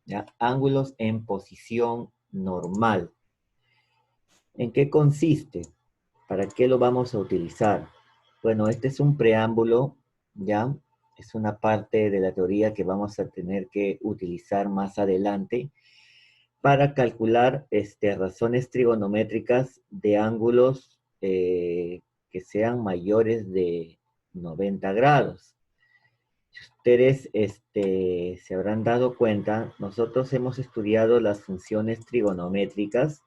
¿ya? Ángulos en posición normal. ¿En qué consiste? ¿Para qué lo vamos a utilizar? Bueno, este es un preámbulo, ¿ya? Es una parte de la teoría que vamos a tener que utilizar más adelante para calcular razones trigonométricas de ángulos que sean mayores de 90 grados. Si ustedes se habrán dado cuenta, nosotros hemos estudiado las funciones trigonométricas,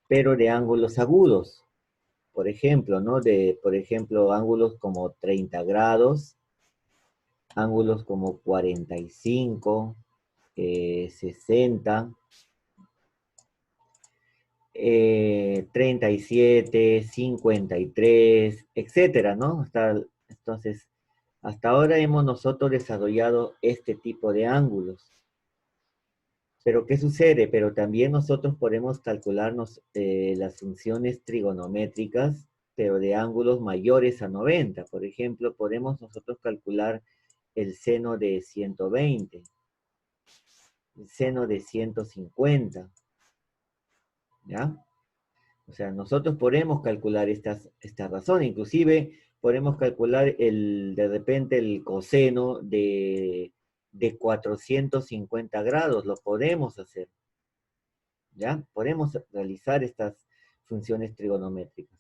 pero de ángulos agudos. Por ejemplo, ¿no? Por ejemplo, ángulos como 30 grados, ángulos como 45, 60, 37, 53, etcétera, ¿no? Entonces, hasta ahora hemos nosotros desarrollado este tipo de ángulos. Pero ¿qué sucede? Pero también nosotros podemos calcularnos las funciones trigonométricas, pero de ángulos mayores a 90. Por ejemplo, podemos nosotros calcular el seno de 120, el seno de 150, ¿ya? O sea, nosotros podemos calcular esta razón, inclusive podemos calcular de repente el coseno de 450 grados, lo podemos hacer. ¿Ya? Podemos realizar estas funciones trigonométricas.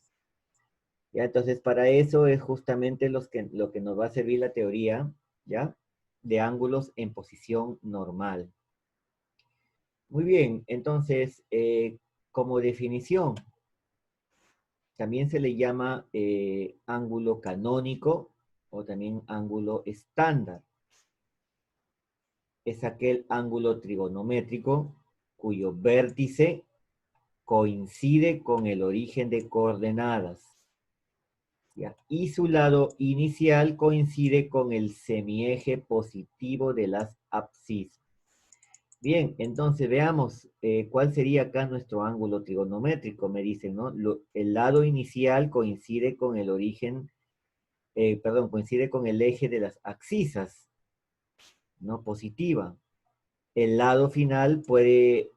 ¿Ya? Entonces, para eso es justamente lo que nos va a servir la teoría, ¿ya? De ángulos en posición normal. Muy bien, entonces, como definición, también se le llama ángulo canónico o también ángulo estándar. Es aquel ángulo trigonométrico cuyo vértice coincide con el origen de coordenadas, ¿ya? Y su lado inicial coincide con el semieje positivo de las abscisas. Bien, entonces veamos cuál sería acá nuestro ángulo trigonométrico, me dicen, ¿no? El lado inicial coincide con el origen, perdón, coincide con el eje de las abscisas, ¿no? Positiva. El lado final puede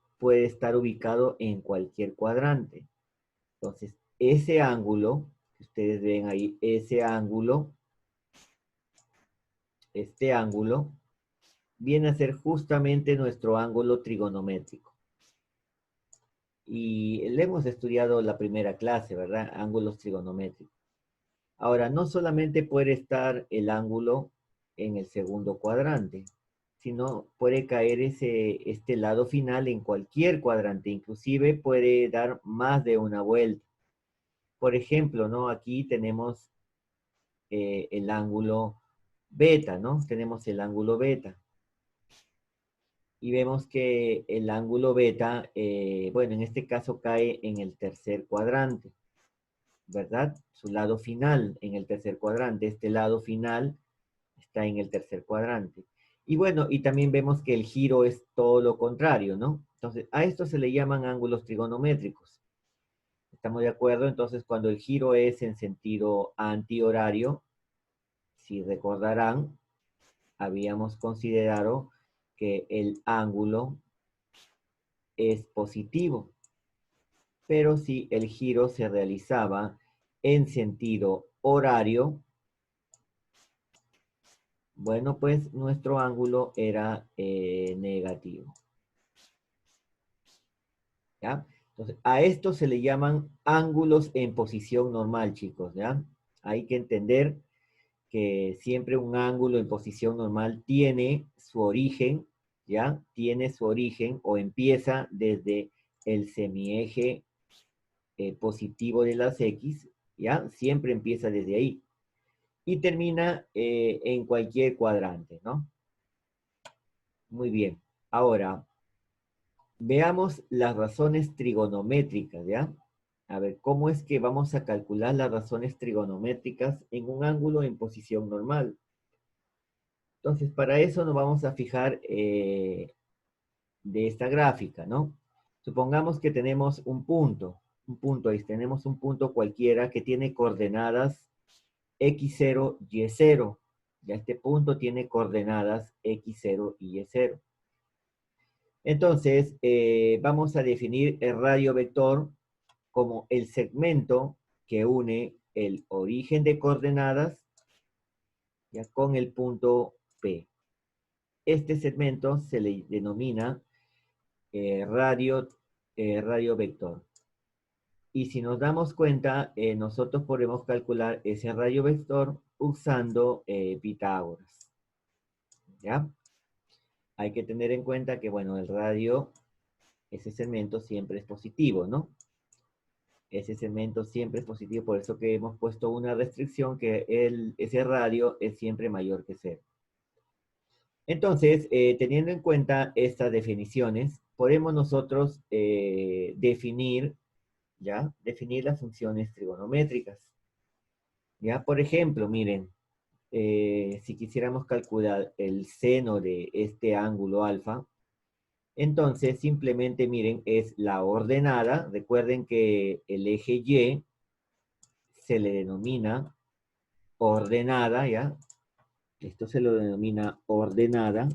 estar ubicado en cualquier cuadrante. Entonces, ese ángulo, que ustedes ven ahí, ese ángulo, este ángulo, viene a ser justamente nuestro ángulo trigonométrico. Y le hemos estudiado la primera clase, ¿verdad? Ángulos trigonométricos. Ahora, no solamente puede estar el ángulo en el segundo cuadrante, sino puede caer este lado final en cualquier cuadrante, inclusive puede dar más de una vuelta. Por ejemplo, ¿no? Aquí tenemos el ángulo beta, ¿no? Tenemos el ángulo beta. Y vemos que el ángulo beta, bueno, en este caso cae en el tercer cuadrante, ¿verdad? Su lado final en el tercer cuadrante. Este lado final está en el tercer cuadrante. Y bueno, y también vemos que el giro es todo lo contrario, ¿no? Entonces, a esto se le llaman ángulos trigonométricos. ¿Estamos de acuerdo? Entonces, cuando el giro es en sentido antihorario, si recordarán, habíamos considerado que el ángulo es positivo, pero si el giro se realizaba en sentido horario, bueno, pues nuestro ángulo era negativo. ¿Ya? Entonces, a esto se le llaman ángulos en posición normal, chicos, ¿ya? Hay que entender que siempre un ángulo en posición normal tiene su origen, ¿ya? Tiene su origen o empieza desde el semieje positivo de las X, ¿ya? Siempre empieza desde ahí. Y termina en cualquier cuadrante, ¿no? Muy bien. Ahora, veamos las razones trigonométricas, ¿ya? A ver, ¿cómo es que vamos a calcular las razones trigonométricas en un ángulo en posición normal? Entonces, para eso nos vamos a fijar de esta gráfica, ¿no? Supongamos que tenemos un punto ahí, tenemos un punto cualquiera que tiene coordenadas x0, y0. Ya este punto tiene coordenadas x0 y y0. Entonces, vamos a definir el radio vector como el segmento que une el origen de coordenadas ya con el punto P. Este segmento se le denomina radio vector. Y si nos damos cuenta, nosotros podemos calcular ese radio vector usando Pitágoras. ¿Ya? Hay que tener en cuenta que, bueno, el radio, ese segmento siempre es positivo, ¿no? Ese segmento siempre es positivo, por eso que hemos puesto una restricción que ese radio es siempre mayor que cero. Entonces, teniendo en cuenta estas definiciones, podemos nosotros definir las funciones trigonométricas. Ya, por ejemplo, miren, si quisiéramos calcular el seno de este ángulo alfa, entonces simplemente miren, es la ordenada. Recuerden que el eje Y se le denomina ordenada, ¿ya? Esto se lo denomina ordenada.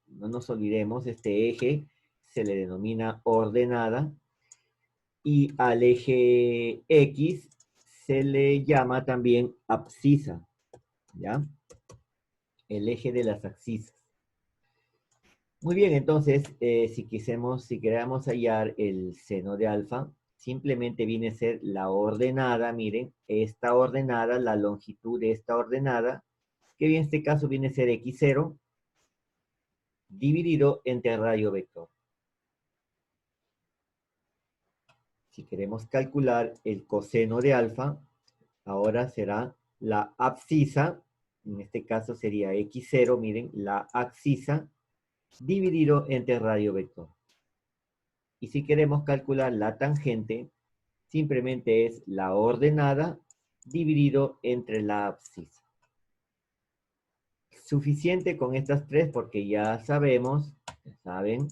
No nos olvidemos, este eje se le denomina ordenada. Y al eje X se le llama también abscisa, ¿ya? El eje de las abscisas. Muy bien, entonces, si queramos hallar el seno de alfa, simplemente viene a ser la ordenada, miren, esta ordenada, la longitud de esta ordenada, que en este caso viene a ser x0, dividido entre el radio vector. Si queremos calcular el coseno de alfa, ahora será la abscisa, en este caso sería x0, miren, la abscisa, dividido entre el radio vector. Y si queremos calcular la tangente, simplemente es la ordenada dividido entre la abscisa. Suficiente con estas tres porque ya saben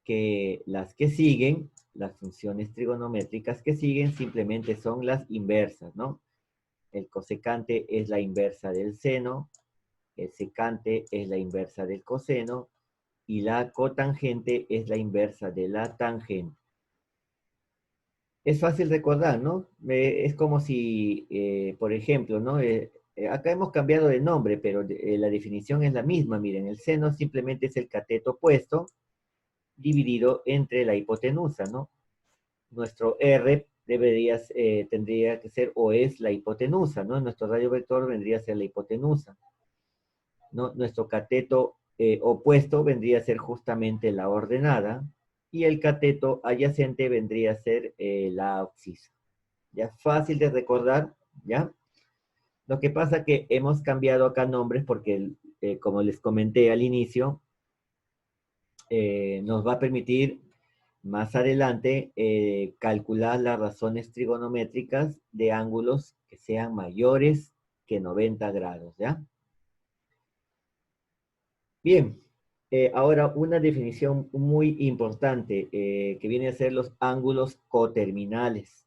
que las que siguen, las funciones trigonométricas que siguen, simplemente son las inversas, ¿no? El cosecante es la inversa del seno, el secante es la inversa del coseno, y la cotangente es la inversa de la tangente. Es fácil recordar, ¿no? Es como si, por ejemplo, ¿no? Acá hemos cambiado de nombre, pero la definición es la misma. Miren, el seno simplemente es el cateto opuesto dividido entre la hipotenusa, ¿no? Nuestro R tendría que ser o es la hipotenusa, ¿no? Nuestro radio vector vendría a ser la hipotenusa, ¿no? Nuestro cateto opuesto vendría a ser justamente la ordenada y el cateto adyacente vendría a ser la abscisa. Ya fácil de recordar, ¿ya? Lo que pasa que hemos cambiado acá nombres porque, como les comenté al inicio, nos va a permitir más adelante calcular las razones trigonométricas de ángulos que sean mayores que 90 grados, ¿ya? Bien, ahora una definición muy importante que viene a ser los ángulos coterminales.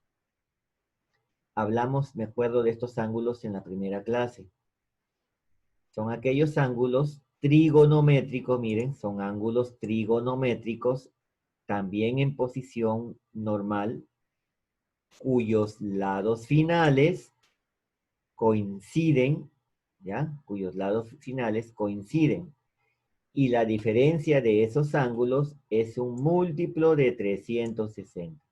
Hablamos, me acuerdo de estos ángulos en la primera clase. Son aquellos ángulos trigonométricos, miren, son ángulos trigonométricos, también en posición normal, cuyos lados finales coinciden, ¿ya? Cuyos lados finales coinciden. Y la diferencia de esos ángulos es un múltiplo de 360.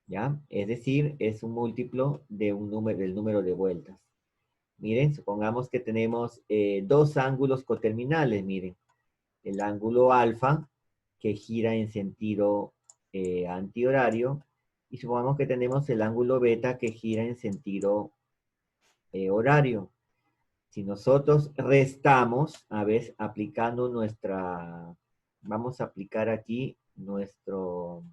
¿Ya? Es decir, es un múltiplo de del número de vueltas. Miren, supongamos que tenemos dos ángulos coterminales, miren. El ángulo alfa, que gira en sentido antihorario, y supongamos que tenemos el ángulo beta, que gira en sentido horario. Si nosotros restamos, a ver, aplicando vamos a aplicar aquí nuestro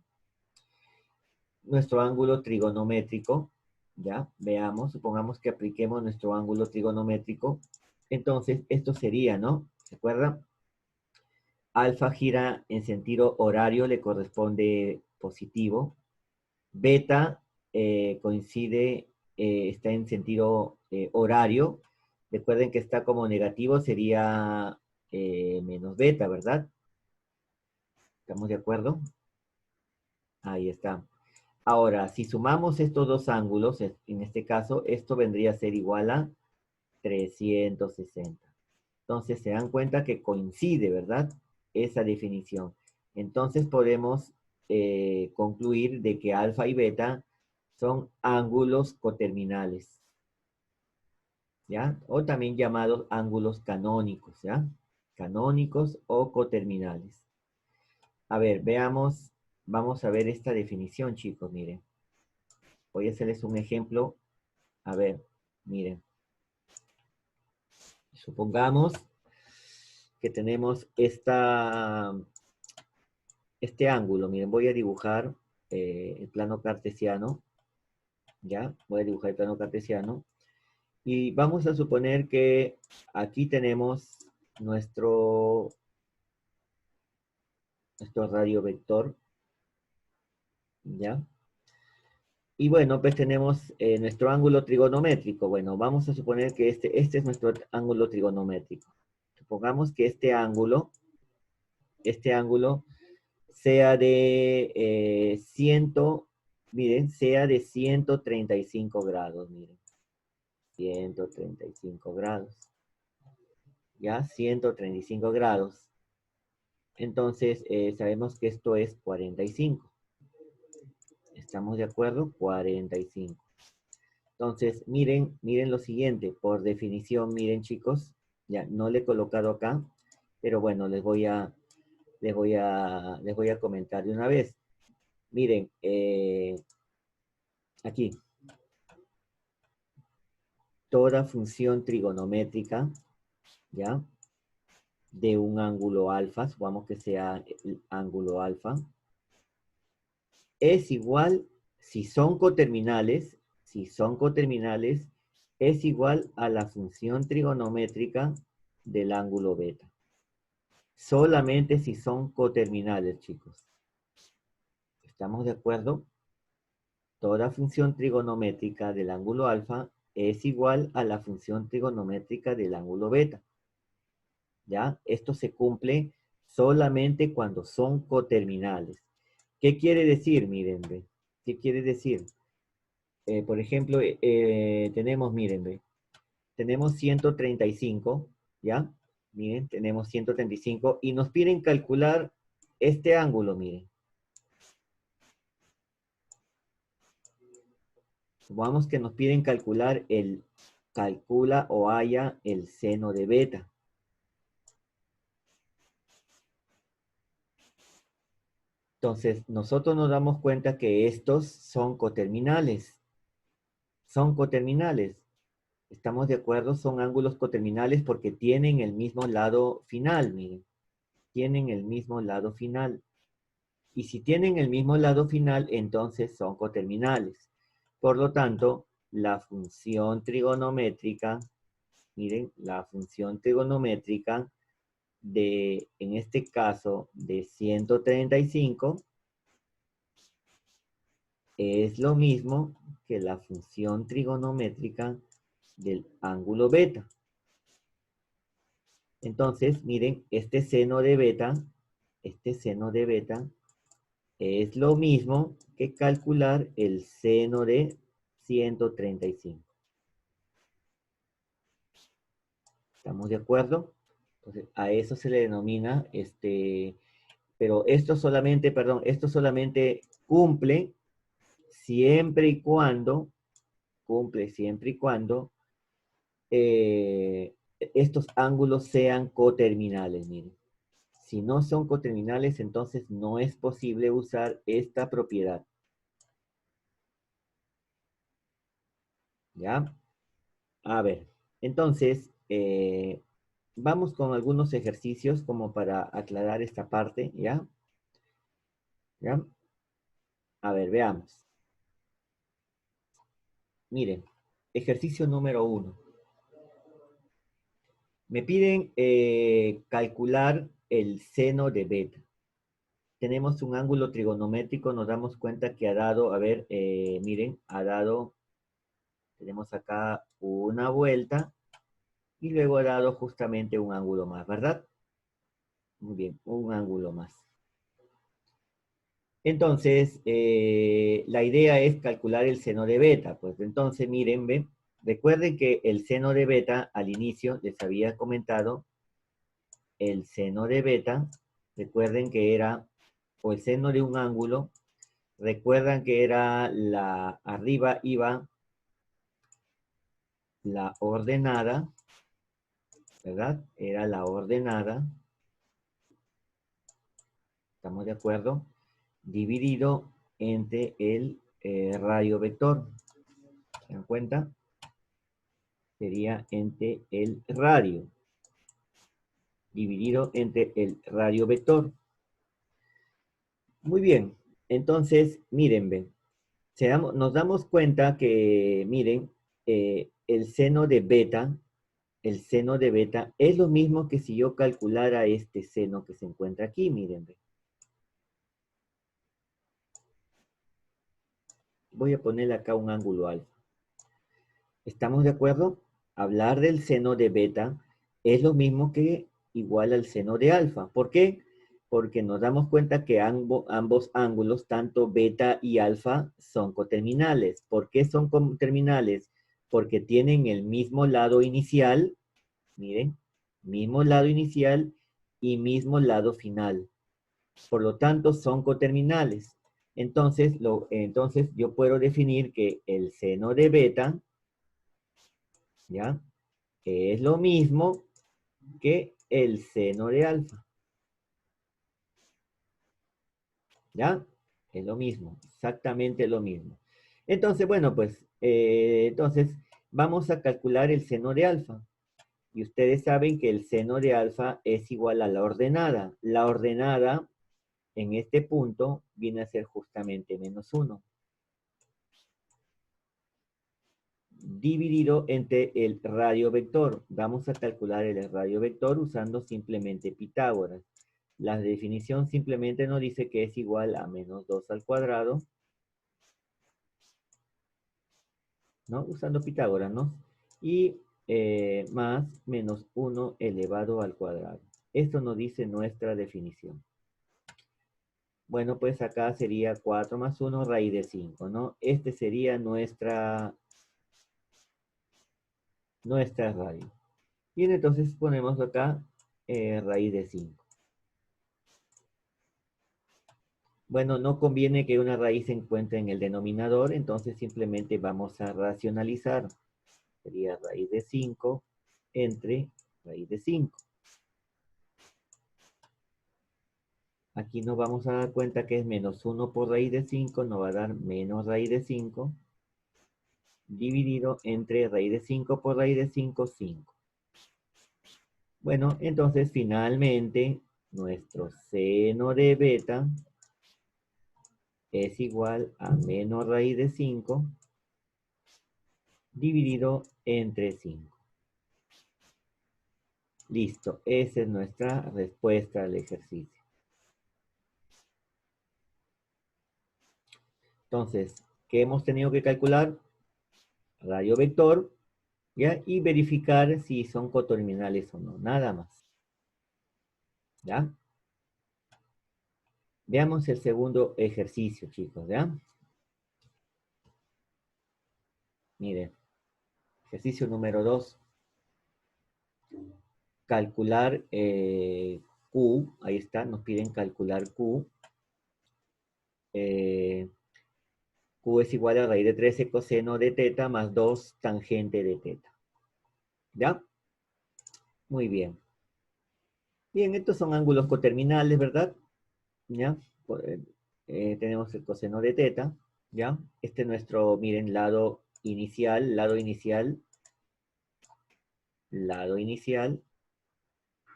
ángulo trigonométrico, ¿ya? Veamos, supongamos que apliquemos nuestro ángulo trigonométrico. Entonces, esto sería, ¿no? ¿Se acuerdan? Alfa gira en sentido horario, le corresponde positivo. Beta está en sentido horario. Recuerden que está como negativo, sería menos beta, ¿verdad? ¿Estamos de acuerdo? Ahí está. Ahora, si sumamos estos dos ángulos, en este caso, esto vendría a ser igual a 360. Entonces, se dan cuenta que coincide, ¿verdad? Esa definición. Entonces, podemos concluir de que alfa y beta son ángulos coterminales, ¿ya? O también llamados ángulos canónicos, ¿ya? Canónicos o coterminales. A ver, veamos, vamos a ver esta definición, chicos, miren. Voy a hacerles un ejemplo. A ver, miren. Supongamos que tenemos este ángulo. Miren, voy a dibujar el plano cartesiano. ¿Ya? Voy a dibujar el plano cartesiano. Y vamos a suponer que aquí tenemos nuestro radio vector. ¿Ya? Y bueno, pues tenemos nuestro ángulo trigonométrico. Bueno, vamos a suponer que este es nuestro ángulo trigonométrico. Supongamos que este ángulo sea de miren, sea de 135 grados, miren. 135 grados. ¿Ya? 135 grados. Entonces, sabemos que esto es 45. ¿Estamos de acuerdo? 45. Entonces, miren lo siguiente. Por definición, miren, chicos. Ya, no le he colocado acá. Pero bueno, les voy a comentar de una vez. Miren, aquí. Toda función trigonométrica, ¿ya? De un ángulo alfa, supongamos que sea el ángulo alfa, es igual, si son coterminales, es igual a la función trigonométrica del ángulo beta. Solamente si son coterminales, chicos. ¿Estamos de acuerdo? Toda función trigonométrica del ángulo alfa es igual a la función trigonométrica del ángulo beta. ¿Ya? Esto se cumple solamente cuando son coterminales. ¿Qué quiere decir? Miren, ve. ¿Qué quiere decir? Por ejemplo, tenemos, miren, ve. Tenemos 135, ¿ya? Miren, tenemos 135 y nos piden calcular este ángulo, miren. Supongamos que nos piden calcula o haya el seno de beta. Entonces, nosotros nos damos cuenta que estos son coterminales. Son coterminales. ¿Estamos de acuerdo? Son ángulos coterminales porque tienen el mismo lado final, miren. Tienen el mismo lado final. Y si tienen el mismo lado final, entonces son coterminales. Por lo tanto, la función trigonométrica, miren, la función trigonométrica en este caso, de 135, es lo mismo que la función trigonométrica del ángulo beta. Entonces, miren, este seno de beta es lo mismo que calcular el seno de 135. ¿Estamos de acuerdo? Entonces, a eso se le denomina, pero esto solamente siempre y cuando, cumple siempre y cuando estos ángulos sean coterminales, miren. Si no son coterminales, entonces no es posible usar esta propiedad. ¿Ya? A ver, entonces, vamos con algunos ejercicios como para aclarar esta parte, ¿ya? ¿Ya? A ver, veamos. Miren, ejercicio número 1. Me piden calcular el seno de beta. Tenemos un ángulo trigonométrico, nos damos cuenta que ha dado, a ver, miren, tenemos acá una vuelta y luego ha dado justamente un ángulo más, ¿verdad? Muy bien, un ángulo más. Entonces, la idea es calcular el seno de beta. Pues entonces, miren, ven, recuerden que el seno de beta al inicio les había comentado, el seno de beta, recuerden que era, o el seno de un ángulo, recuerdan que era arriba iba la ordenada, ¿verdad? Era la ordenada, ¿estamos de acuerdo? Dividido entre el radio vector. ¿Se dan cuenta? Sería entre el radio, dividido entre el radio vector. Muy bien, entonces, miren, ven, nos damos cuenta que, miren, el seno de beta es lo mismo que si yo calculara este seno que se encuentra aquí, miren, ven. Voy a ponerle acá un ángulo alfa. ¿Estamos de acuerdo? Hablar del seno de beta es lo mismo que igual al seno de alfa. ¿Por qué? Porque nos damos cuenta que ambos ángulos, tanto beta y alfa, son coterminales. ¿Por qué son coterminales? Porque tienen el mismo lado inicial, miren, mismo lado inicial y mismo lado final. Por lo tanto, son coterminales. Entonces yo puedo definir que el seno de beta, ¿ya? Es lo mismo que el seno de alfa, ¿ya? Es lo mismo, exactamente lo mismo. Entonces, bueno, pues, entonces vamos a calcular el seno de alfa. Y ustedes saben que el seno de alfa es igual a la ordenada. La ordenada en este punto viene a ser justamente -1. Dividido entre el radio vector. Vamos a calcular el radio vector usando simplemente Pitágoras. La definición simplemente nos dice que es igual a -2 al cuadrado, ¿no? Usando Pitágoras, ¿no? Y más -1 elevado al cuadrado. Esto nos dice nuestra definición. Bueno, pues acá sería 4 más 1 raíz de 5, ¿no? Este sería nuestra raíz. Bien, entonces ponemos acá raíz de 5. Bueno, no conviene que una raíz se encuentre en el denominador, entonces simplemente vamos a racionalizar. Sería raíz de 5 entre raíz de 5. Aquí nos vamos a dar cuenta que es -1 por raíz de 5, nos va a dar menos raíz de 5, dividido entre raíz de 5 por raíz de 5, 5. Bueno, entonces finalmente nuestro seno de beta es igual a menos raíz de 5 dividido entre 5. Listo, esa es nuestra respuesta al ejercicio. Entonces, ¿qué hemos tenido que calcular? Radio vector, ¿ya? Y verificar si son coterminales o no, nada más. ¿Ya? Veamos el segundo ejercicio, chicos, ¿ya? Miren, ejercicio número 2. Calcular Q, ahí está, nos piden calcular Q. Q es igual a raíz de 13 coseno de teta más 2 tangente de teta. ¿Ya? Muy bien. Bien, estos son ángulos coterminales, ¿verdad? ¿Ya? Tenemos el coseno de teta, ¿ya? Este es nuestro, miren, lado inicial, lado inicial.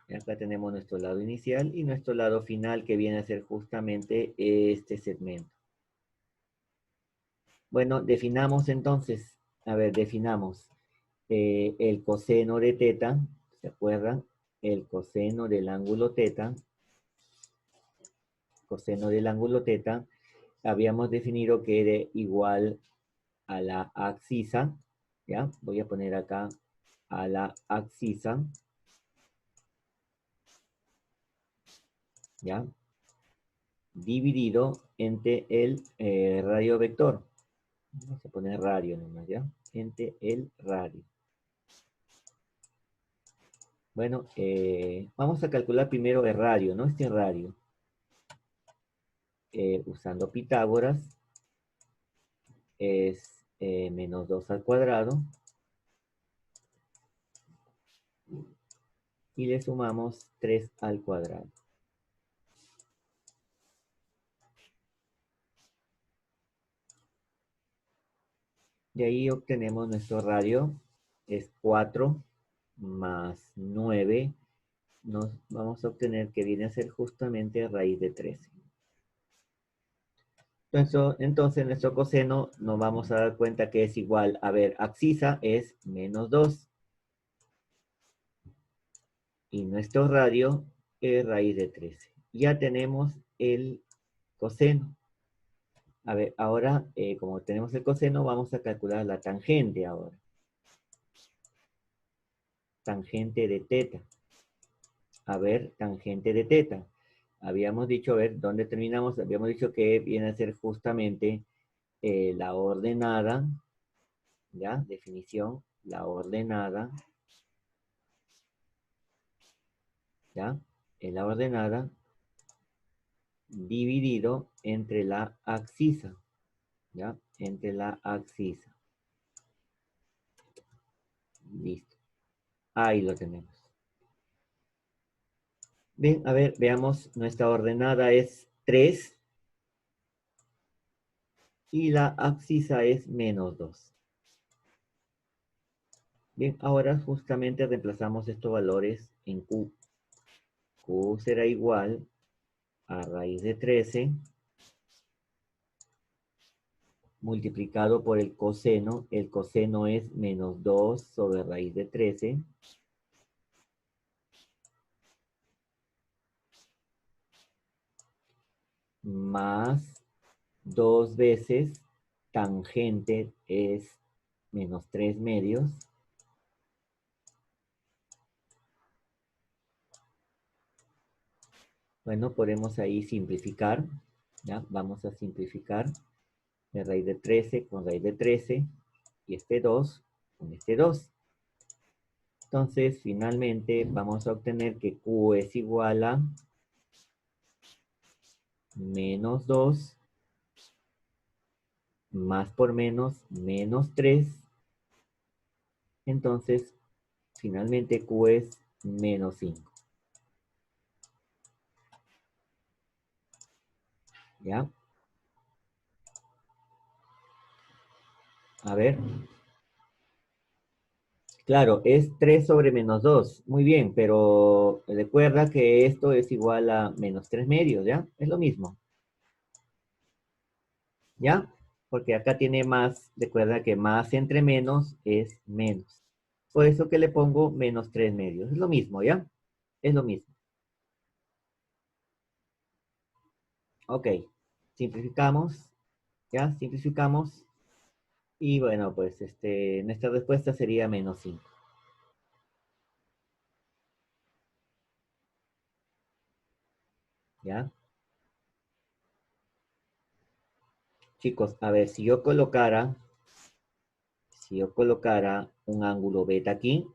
Y acá tenemos nuestro lado inicial y nuestro lado final que viene a ser justamente este segmento. Bueno, definamos entonces, a ver, definamos el coseno de teta, ¿se acuerdan? El coseno del ángulo teta, habíamos definido que era igual a la abscisa, ¿ya? Voy a poner acá a la abscisa ¿ya? Dividido entre el radio vector. Vamos a poner radio nomás, ¿ya? Entre el radio. Bueno, vamos a calcular primero el radio, ¿no? Este radio. Usando Pitágoras, es menos 2 al cuadrado. Y le sumamos 3 al cuadrado. De ahí obtenemos nuestro radio, es 4 más 9. Nos vamos a obtener que viene a ser justamente raíz de 13. Entonces nuestro coseno nos vamos a dar cuenta que es igual, a ver, abscisa es menos 2. Y nuestro radio es raíz de 13. Ya tenemos el coseno. A ver, ahora, como tenemos el coseno, vamos a calcular la tangente ahora. Tangente de teta. A ver, tangente de teta. Habíamos dicho, a ver, ¿dónde terminamos? Habíamos dicho que viene a ser justamente la ordenada, ¿ya? Definición, la ordenada, ¿ya? En la ordenada dividido entre la abscisa, ¿ya? Entre la abscisa. Listo. Ahí lo tenemos. Bien, a ver, veamos, nuestra ordenada es 3 y la abscisa es menos 2. Bien, ahora justamente reemplazamos estos valores en Q. Q será igual a raíz de 13 multiplicado por el coseno. El coseno es menos 2 sobre raíz de 13 más 2 veces tangente es menos 3 medios. Bueno, podemos ahí simplificar, ¿ya? Vamos a simplificar de raíz de 13 con raíz de 13 y este 2 con este 2. Entonces, finalmente vamos a obtener que Q es igual a menos 2 más por menos 3. Entonces, finalmente Q es menos 5. ¿Ya? A ver. Claro, es 3 sobre menos 2. Muy bien, pero recuerda que esto es igual a menos 3 medios, ¿ya? Es lo mismo, ¿ya? Porque acá tiene más, recuerda que más entre menos es menos. Por eso que le pongo menos 3 medios. Es lo mismo, ¿ya? Es lo mismo. Ok, simplificamos, ¿ya? Simplificamos. Y bueno, pues nuestra respuesta sería menos 5, ¿ya? Chicos, a ver, si yo colocara un ángulo beta aquí,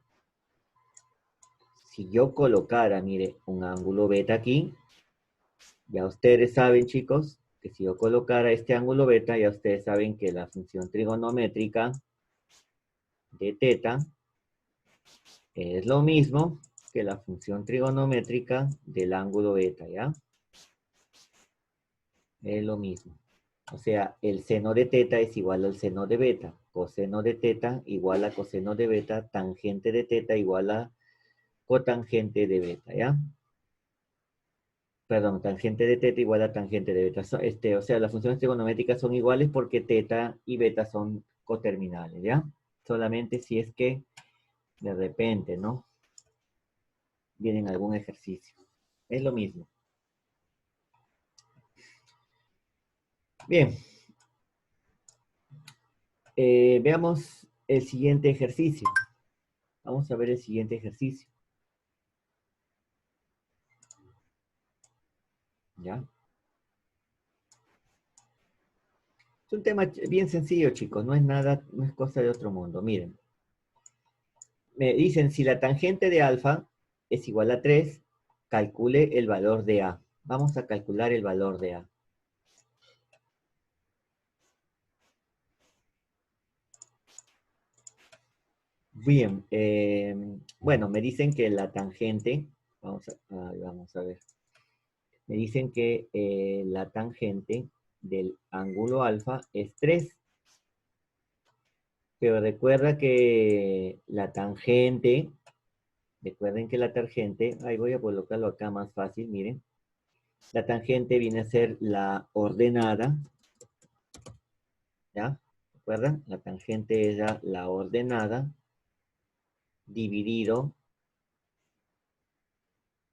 si yo colocara, mire, un ángulo beta aquí, ya ustedes saben, chicos, que si yo colocara este ángulo beta, ya ustedes saben que la función trigonométrica de teta es lo mismo que la función trigonométrica del ángulo beta, ¿ya? Es lo mismo. O sea, el seno de teta es igual al seno de beta. Coseno de teta igual a coseno de beta. Tangente de teta igual a cotangente de beta, ¿ya? Perdón, tangente de teta igual a tangente de beta. O sea, las funciones trigonométricas son iguales porque teta y beta son coterminales, ¿ya? Solamente si es que de repente, ¿no? Vienen algún ejercicio. Es lo mismo. Bien, veamos el siguiente ejercicio. Vamos a ver el siguiente ejercicio. ¿Ya? Es un tema bien sencillo, chicos, no es nada, no es cosa de otro mundo. Miren, me dicen si la tangente de alfa es igual a 3, calcule el valor de A. Vamos a calcular el valor de A. Bien, bueno, me dicen que la tangente, vamos a ver, me dicen que la tangente del ángulo alfa es 3, pero recuerden que la tangente, ahí voy a colocarlo acá más fácil, miren, la tangente viene a ser la ordenada, ¿ya? ¿Recuerdan? La tangente era la ordenada dividido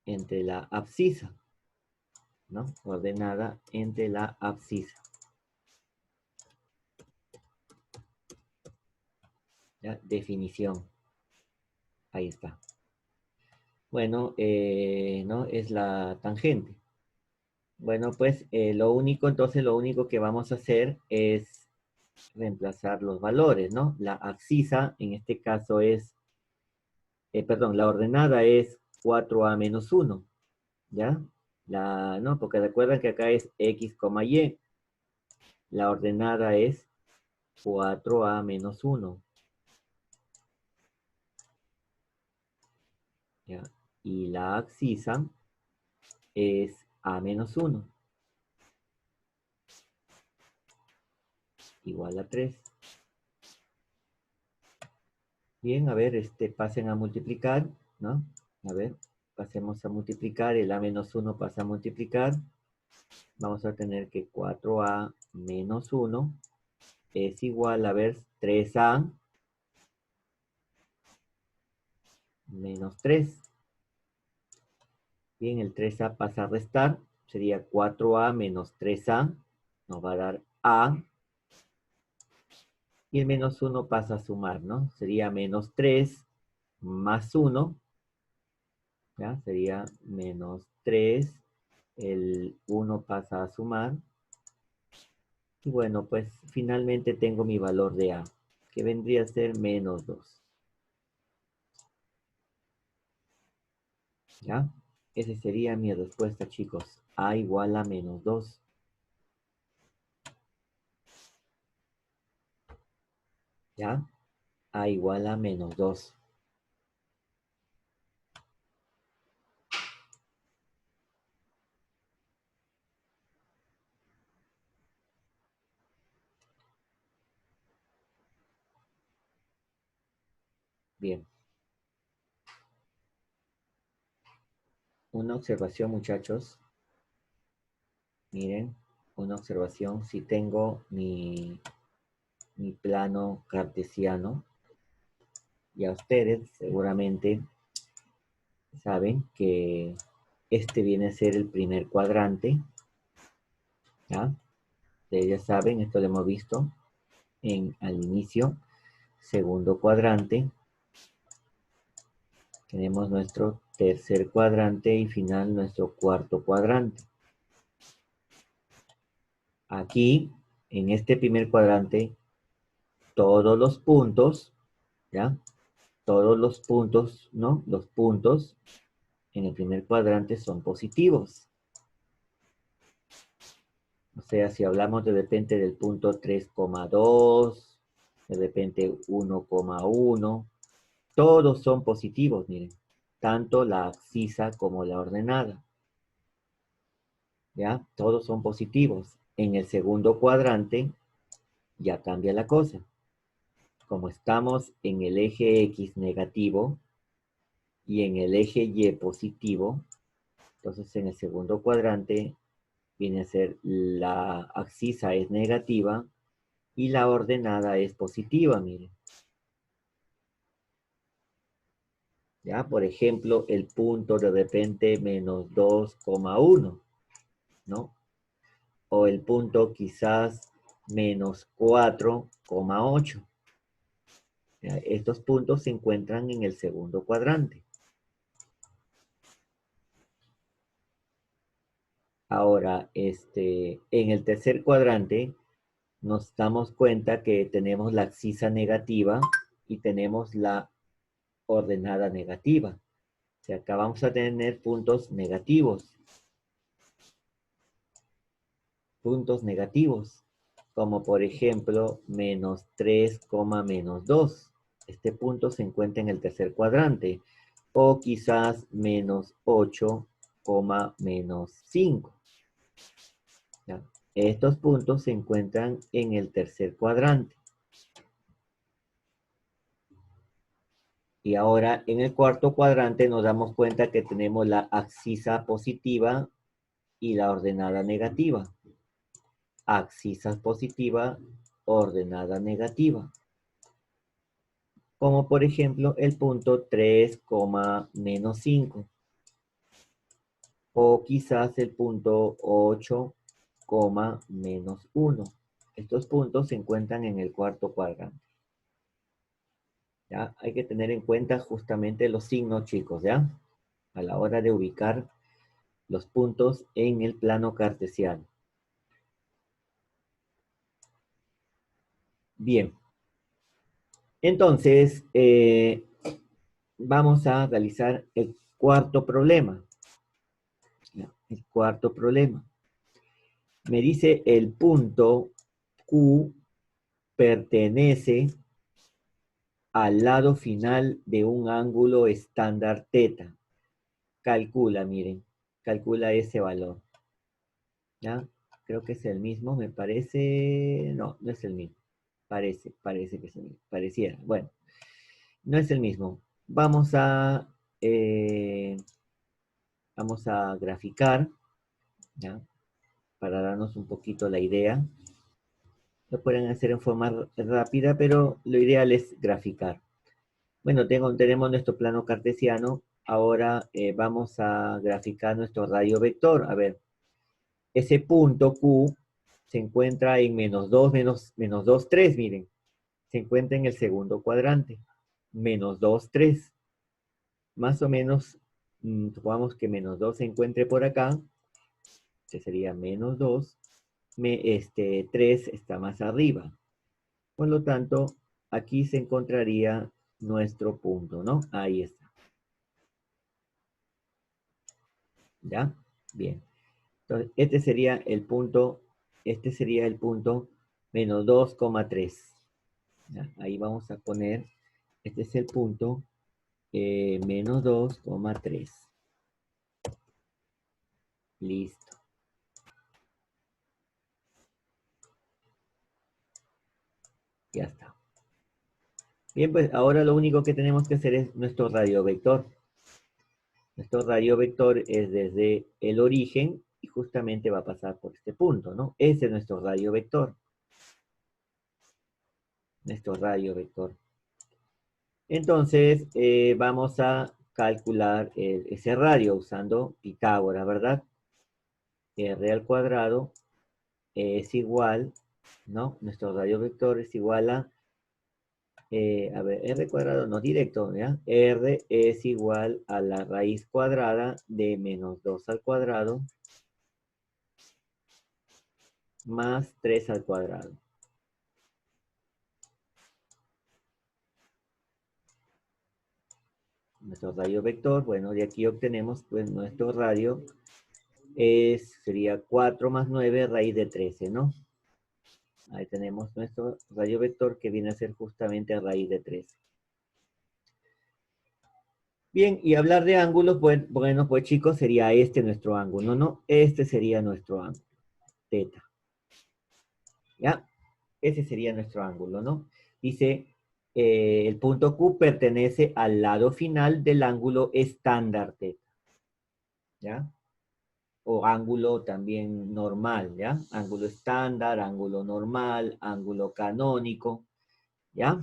entre la abscisa, ¿no? Ordenada entre la abscisa. ¿Ya? Definición. Ahí está. Bueno, ¿no? Es la tangente. Bueno, pues entonces lo único que vamos a hacer es reemplazar los valores, ¿no? La abscisa, en este caso perdón, la ordenada es 4a menos 1, ¿ya? No, porque recuerdan que acá es x, y. La ordenada es 4a menos 1, ¿ya? Y la abscisa es a menos 1, igual a 3. Bien, a ver, pasen a multiplicar, ¿no? A ver, pasemos a multiplicar, el a menos 1 pasa a multiplicar. Vamos a tener que 4a menos 1 es igual a ver 3a menos 3. Bien, el 3a pasa a restar, sería 4a menos 3a, nos va a dar a, y el menos 1 pasa a sumar, ¿no? Sería menos 3 más 1, ¿ya? Sería menos 3, el 1 pasa a sumar, y bueno, pues finalmente tengo mi valor de a, que vendría a ser menos 2, ¿ya? Esa sería mi respuesta, chicos. A igual a menos 2. ¿Ya? A igual a menos 2. Bien. Una observación, muchachos. Miren, una observación. Si tengo mi plano cartesiano, ya ustedes seguramente saben que este viene a ser el primer cuadrante. ¿Ya? Ustedes ya saben, esto lo hemos visto al inicio. Segundo cuadrante. Tenemos nuestro tercer cuadrante y final nuestro cuarto cuadrante. Aquí, en este primer cuadrante, todos los puntos, ¿ya? Todos los puntos, ¿no? Los puntos en el primer cuadrante son positivos. O sea, si hablamos de repente del punto 3,2, de repente 1,1, todos son positivos, miren. Tanto la abscisa como la ordenada. ¿Ya? Todos son positivos. En el segundo cuadrante ya cambia la cosa. Como estamos en el eje X negativo y en el eje Y positivo, entonces en el segundo cuadrante viene a ser la abscisa es negativa y la ordenada es positiva, miren. ¿Ya? Por ejemplo, el punto de repente menos 2,1, ¿no? O el punto quizás menos 4,8. Estos puntos se encuentran en el segundo cuadrante. Ahora, en el tercer cuadrante nos damos cuenta que tenemos la abscisa negativa y tenemos la ordenada negativa. O sea, acá vamos a tener puntos negativos, como por ejemplo menos 3, menos 2. Este punto se encuentra en el tercer cuadrante. O quizás menos 8, menos 5. ¿Ya? Estos puntos se encuentran en el tercer cuadrante. Y ahora en el cuarto cuadrante nos damos cuenta que tenemos la abscisa positiva y la ordenada negativa. Abscisa positiva, ordenada negativa. Como por ejemplo el punto 3, menos 5. O quizás el punto 8, menos 1. Estos puntos se encuentran en el cuarto cuadrante. ¿Ya? Hay que tener en cuenta justamente los signos, chicos, ¿ya? A la hora de ubicar los puntos en el plano cartesiano. Bien. Entonces, vamos a realizar el cuarto problema. ¿Ya? El cuarto problema. Me dice el punto Q pertenece al lado final de un ángulo estándar teta. Calcula, miren, calcula ese valor. ¿Ya? Creo que es el mismo, me parece. No, no es el mismo. Parece que es el mismo. Pareciera. Bueno, no es el mismo. Eh, vamos a graficar, ¿ya? Para darnos un poquito la idea. Lo pueden hacer en forma rápida, pero lo ideal es graficar. Bueno, tenemos nuestro plano cartesiano. Ahora vamos a graficar nuestro radio vector. A ver, ese punto Q se encuentra en menos 2, menos 2, 3, miren. Se encuentra en el segundo cuadrante. Menos 2, 3. Más o menos, supongamos que menos 2 se encuentre por acá. Este sería menos 2. 3 está más arriba. Por lo tanto, aquí se encontraría nuestro punto, ¿no? Ahí está. ¿Ya? Bien. Entonces, este sería el punto menos 2,3. Ahí vamos a poner, este es el punto menos 2,3. Listo. Ya está. Bien, pues ahora lo único que tenemos que hacer es nuestro radio vector. Nuestro radio vector es desde el origen y justamente va a pasar por este punto, ¿no? Ese es nuestro radio vector. Nuestro radio vector. Entonces, vamos a calcular ese radio usando Pitágoras, ¿verdad? R al cuadrado es igual, ¿no? Nuestro radio vector es igual a ver, R cuadrado no directo, ¿ya? R es igual a la raíz cuadrada de menos 2 al cuadrado más 3 al cuadrado. Nuestro radio vector, bueno, de aquí obtenemos pues nuestro radio sería 4 más 9 raíz de 13, ¿no? Ahí tenemos nuestro radio vector que viene a ser justamente raíz de 13. Bien, y hablar de ángulos, bueno, pues chicos, sería este nuestro ángulo, ¿no? Este sería nuestro ángulo, teta. ¿Ya? Ese sería nuestro ángulo, ¿no? Dice, el punto Q pertenece al lado final del ángulo estándar teta. ¿Ya? O ángulo también normal, ¿ya? Ángulo estándar, ángulo normal, ángulo canónico, ¿ya?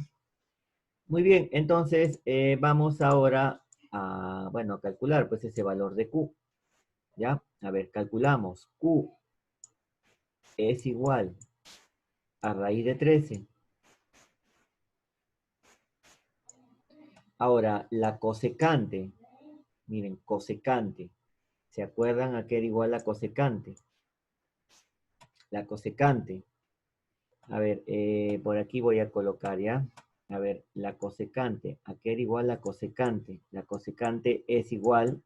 Muy bien, entonces vamos ahora a, bueno, a calcular pues ese valor de Q, ¿ya? A ver, calculamos. Q es igual a raíz de 13. Ahora, la cosecante, miren, cosecante. ¿Se acuerdan a qué era igual la cosecante? La cosecante. A ver, por aquí voy a colocar ya. A ver, la cosecante. ¿A qué era igual la cosecante? La cosecante es igual,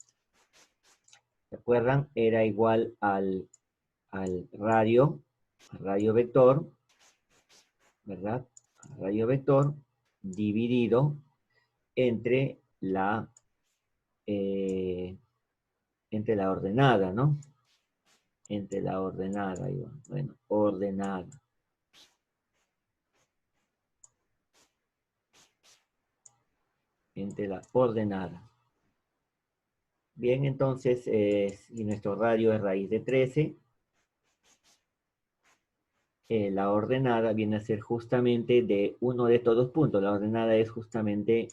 ¿se acuerdan? Era igual al radio vector, ¿verdad? Al radio vector dividido entre eh, entre la ordenada, ¿no? Entre la ordenada, Iván. Bueno, ordenada. Entre la ordenada. Bien, entonces, si nuestro radio es raíz de 13, la ordenada viene a ser justamente de uno de estos dos puntos. La ordenada es justamente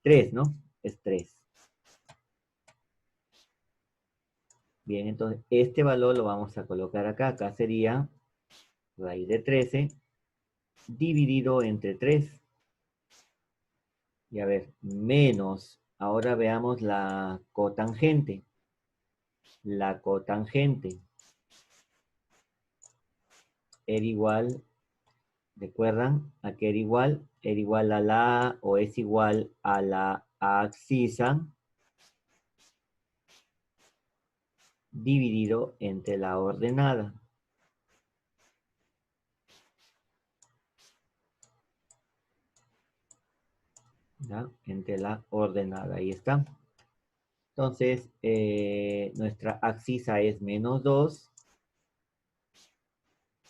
3, ¿no? Es 3. Bien, entonces este valor lo vamos a colocar acá. Acá sería raíz de 13 dividido entre 3. Y a ver, menos. Ahora veamos la cotangente. La cotangente era igual, ¿recuerdan? ¿A qué era igual? Era igual a la, o es igual a la abscisa dividido entre la ordenada. ¿Ya? Entre la ordenada, ahí está. Entonces, nuestra abscisa es menos 2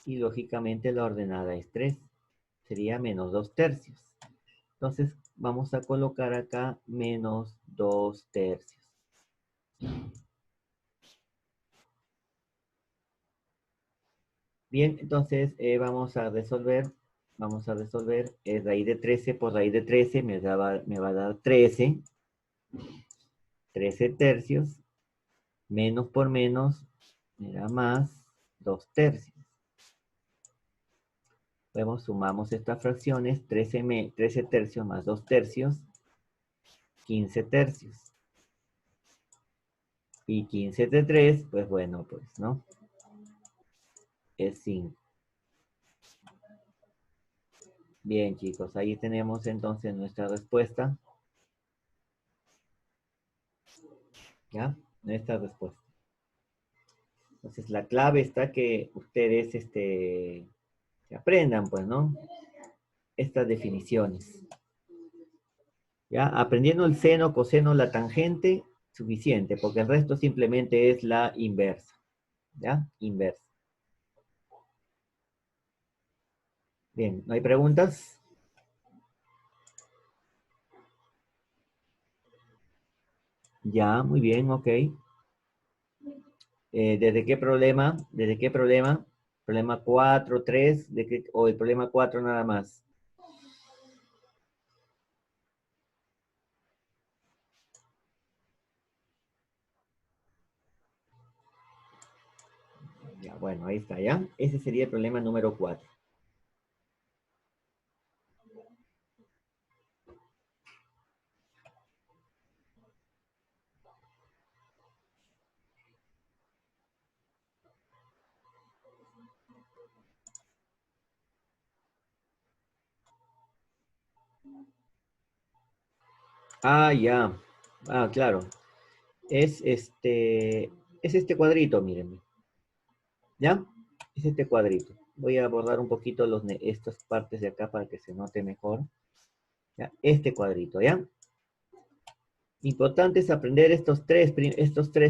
y lógicamente la ordenada es 3. Sería menos 2 tercios. Entonces, vamos a colocar acá menos 2 tercios. Bien, entonces vamos a resolver. Vamos a resolver raíz de 13 por raíz de 13 me va a dar 13. 13 tercios. Menos por menos me da más 2 tercios. Luego sumamos estas fracciones. 13 tercios más 2 tercios. 15 tercios. Y 15 de 3, pues bueno, pues, ¿no? Es 5. Bien, chicos, ahí tenemos entonces nuestra respuesta. ¿Ya? Nuestra respuesta. Entonces, la clave está que ustedes que aprendan, pues, ¿no? Estas definiciones. ¿Ya? Aprendiendo el seno, coseno, la tangente, suficiente, porque el resto simplemente es la inversa. ¿Ya? Inversa. Bien, ¿no hay preguntas? Ya, muy bien, ok. ¿Desde qué problema? ¿Desde qué problema? ¿Problema 4, 3, o el problema 4 nada más? Ya, bueno, ahí está, ¿ya? Ese sería el problema número 4. Ah, ya. Ah, claro. Es es este cuadrito, mírenme. ¿Ya? Es este cuadrito. Voy a borrar un poquito estas partes de acá para que se note mejor. ¿Ya? Este cuadrito, ¿ya? Importante es aprender estos tres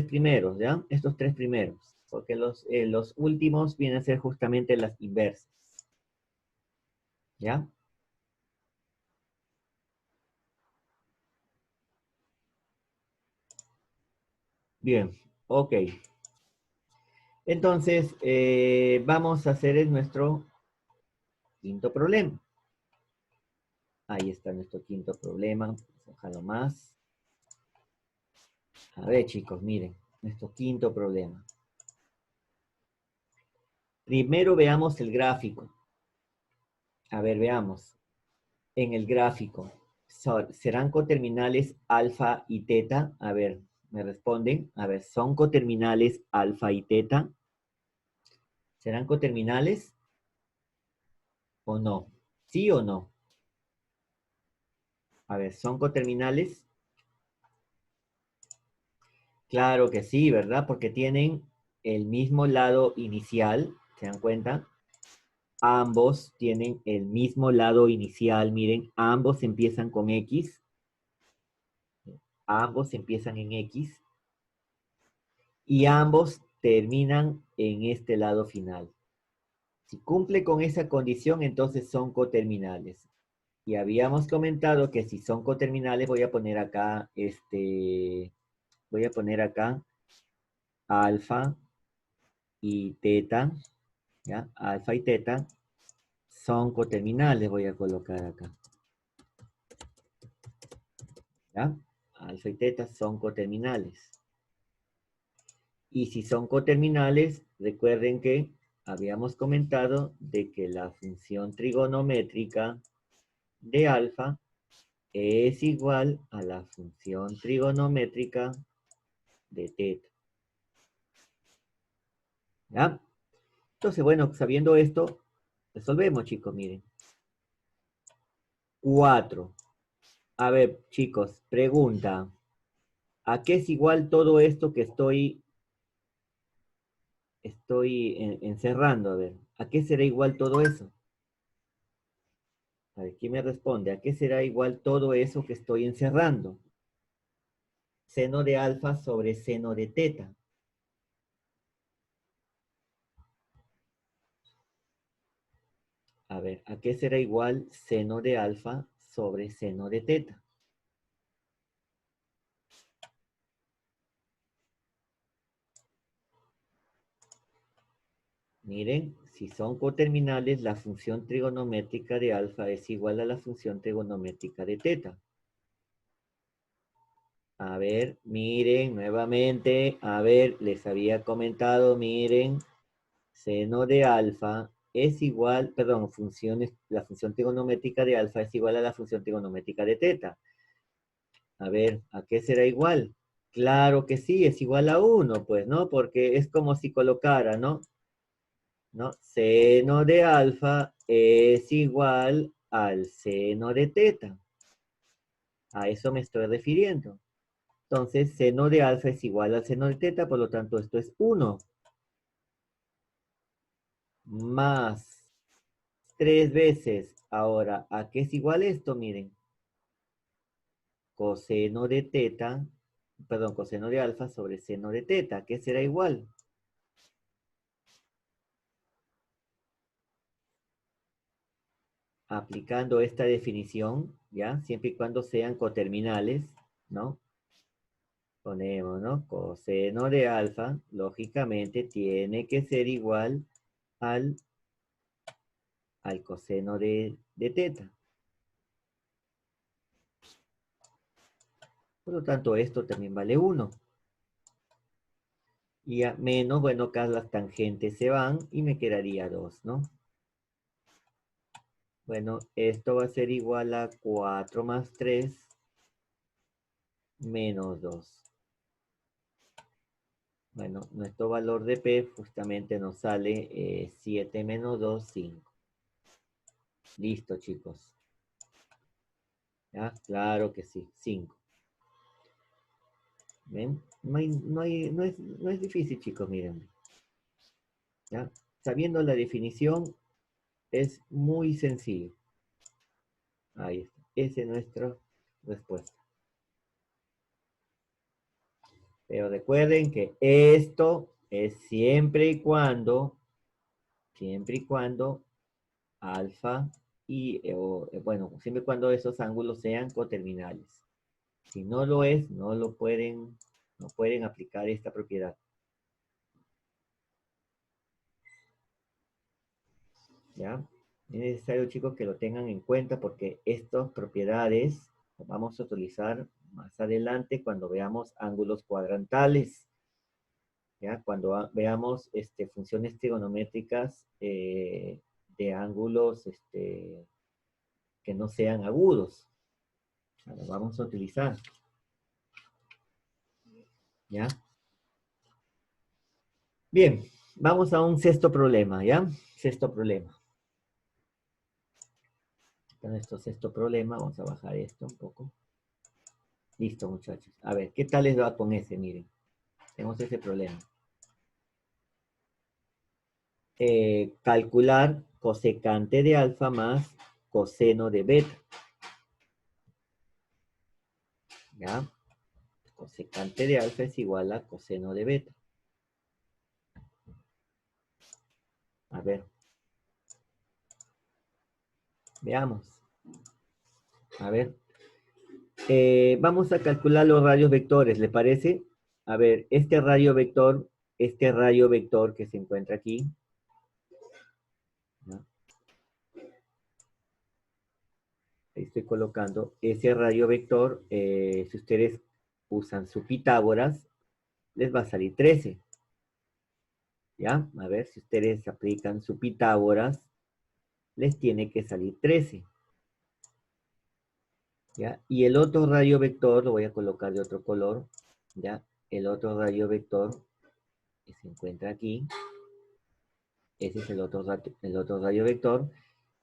primeros, ¿ya? Estos tres primeros. Porque los últimos vienen a ser justamente las inversas. ¿Ya? Bien, ok. Entonces, vamos a hacer nuestro quinto problema. Ahí está nuestro quinto problema. Ojalá más. A ver, chicos, miren, nuestro quinto problema. Primero veamos el gráfico. A ver, veamos. En el gráfico, ¿serán coterminales alfa y teta? A ver, Me responden, a ver, ¿son coterminales alfa y teta? ¿Serán coterminales o no? ¿Sí o no? A ver, ¿son coterminales? Claro que sí, ¿verdad? Porque tienen el mismo lado inicial, ¿se dan cuenta? Ambos tienen el mismo lado inicial, miren, ambos empiezan con X, ambos empiezan en X y ambos terminan en este lado final. Si cumple con esa condición, entonces son coterminales. Y habíamos comentado que si son coterminales, voy a poner acá, voy a poner acá alfa y teta, ¿ya? Alfa y teta son coterminales, voy a colocar acá, ¿ya? Alfa y teta son coterminales. Y si son coterminales, recuerden que habíamos comentado de que la función trigonométrica de alfa es igual a la función trigonométrica de teta. ¿Ya? Entonces, bueno, sabiendo esto, resolvemos, chicos, miren. 4. A ver, chicos, pregunta. ¿A qué es igual todo esto que estoy encerrando? A ver, ¿a qué será igual todo eso? A ver, ¿quién me responde? ¿A qué será igual todo eso que estoy encerrando? Seno de alfa sobre seno de teta. A ver, ¿a qué será igual seno de alfa sobre seno de teta? Miren, si son coterminales, la función trigonométrica de alfa es igual a la función trigonométrica de teta. A ver, miren, nuevamente, a ver, les había comentado, miren, seno de alfa es igual, perdón, la función trigonométrica de alfa es igual a la función trigonométrica de teta. A ver, ¿a qué será igual? Claro que sí, es igual a 1, pues, ¿no? Porque es como si colocara, ¿no? ¿No? Seno de alfa es igual al seno de teta. A eso me estoy refiriendo. Entonces, seno de alfa es igual al seno de teta, por lo tanto, esto es 1 más 3 veces. Ahora, ¿a qué es igual esto? Miren, coseno de teta, perdón, coseno de alfa sobre seno de teta. ¿Qué será igual? Aplicando esta definición, ¿ya? Siempre y cuando sean coterminales, ¿no? Ponemos, ¿no? Coseno de alfa, lógicamente, tiene que ser igual al, al coseno de teta. Por lo tanto, esto también vale 1. Y a menos, bueno, acá las tangentes se van y me quedaría 2, ¿no? Bueno, esto va a ser igual a 4 más 3 menos 2. Bueno, nuestro valor de P justamente nos sale 7 menos 2, 5. Listo, chicos. ¿Ya? Claro que sí, 5. ¿Ven? No es difícil, chicos, miren. ¿Ya? Sabiendo la definición, es muy sencillo. Ahí está. Esa es nuestra respuesta. Pero recuerden que esto es siempre y cuando alfa bueno, siempre y cuando esos ángulos sean coterminales. Si no lo es, no pueden aplicar esta propiedad. ¿Ya? Es necesario, chicos, que lo tengan en cuenta porque estas propiedades las vamos a utilizar más adelante cuando veamos ángulos cuadrantales. ¿Ya? Cuando veamos funciones trigonométricas de ángulos que no sean agudos. O sea, lo vamos a utilizar. ¿ya? Bien, vamos a un sexto problema, ¿ya? Sexto problema. Con nuestro sexto problema, vamos a bajar esto un poco. Listo, muchachos. A ver, ¿qué tal les va con ese? Miren, tenemos ese problema. Calcular cosecante de alfa más coseno de beta, ¿ya? Cosecante de alfa es igual a coseno de beta. A ver, veamos. A ver, vamos a calcular los radios vectores, ¿le parece? A ver, este radio vector que se encuentra aquí, ¿no? Ahí estoy colocando ese radio vector, si ustedes usan su Pitágoras, les va a salir 13, ¿ya? A ver, si ustedes aplican su Pitágoras, les tiene que salir 13, ¿ya? Y el otro radio vector, lo voy a colocar de otro color, ¿ya? El otro radio vector que se encuentra aquí, ese es el otro radio vector.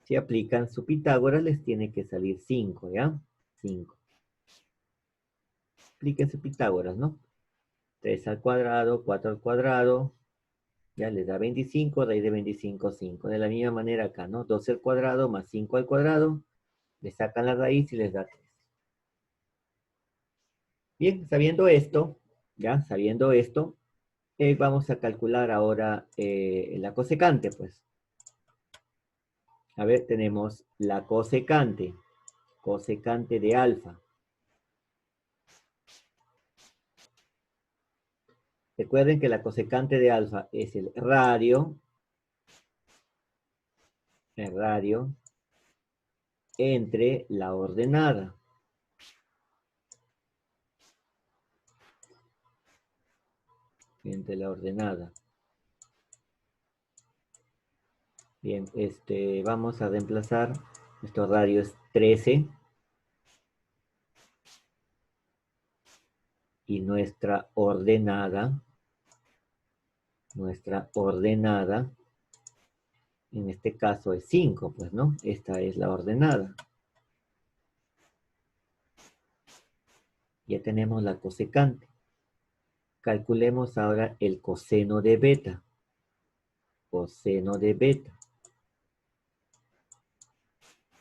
Si aplican su Pitágoras, les tiene que salir 5, ¿ya? 5. Apliquen su Pitágoras, ¿no? 3 al cuadrado, 4 al cuadrado, ya les da 25, raíz de 25, 5. De la misma manera acá, ¿no? 12 al cuadrado más 5 al cuadrado, le sacan la raíz y les da 3. Bien, sabiendo esto, ya, sabiendo esto, vamos a calcular ahora la cosecante, pues. A ver, tenemos la cosecante de alfa. Recuerden que la cosecante de alfa es el radio entre la ordenada. Entre la ordenada. Bien, vamos a reemplazar. Nuestro radio es 13. Y nuestra ordenada, en este caso es 5, pues, ¿no? Esta es la ordenada. Ya tenemos la cosecante. Calculemos ahora el coseno de beta. Coseno de beta.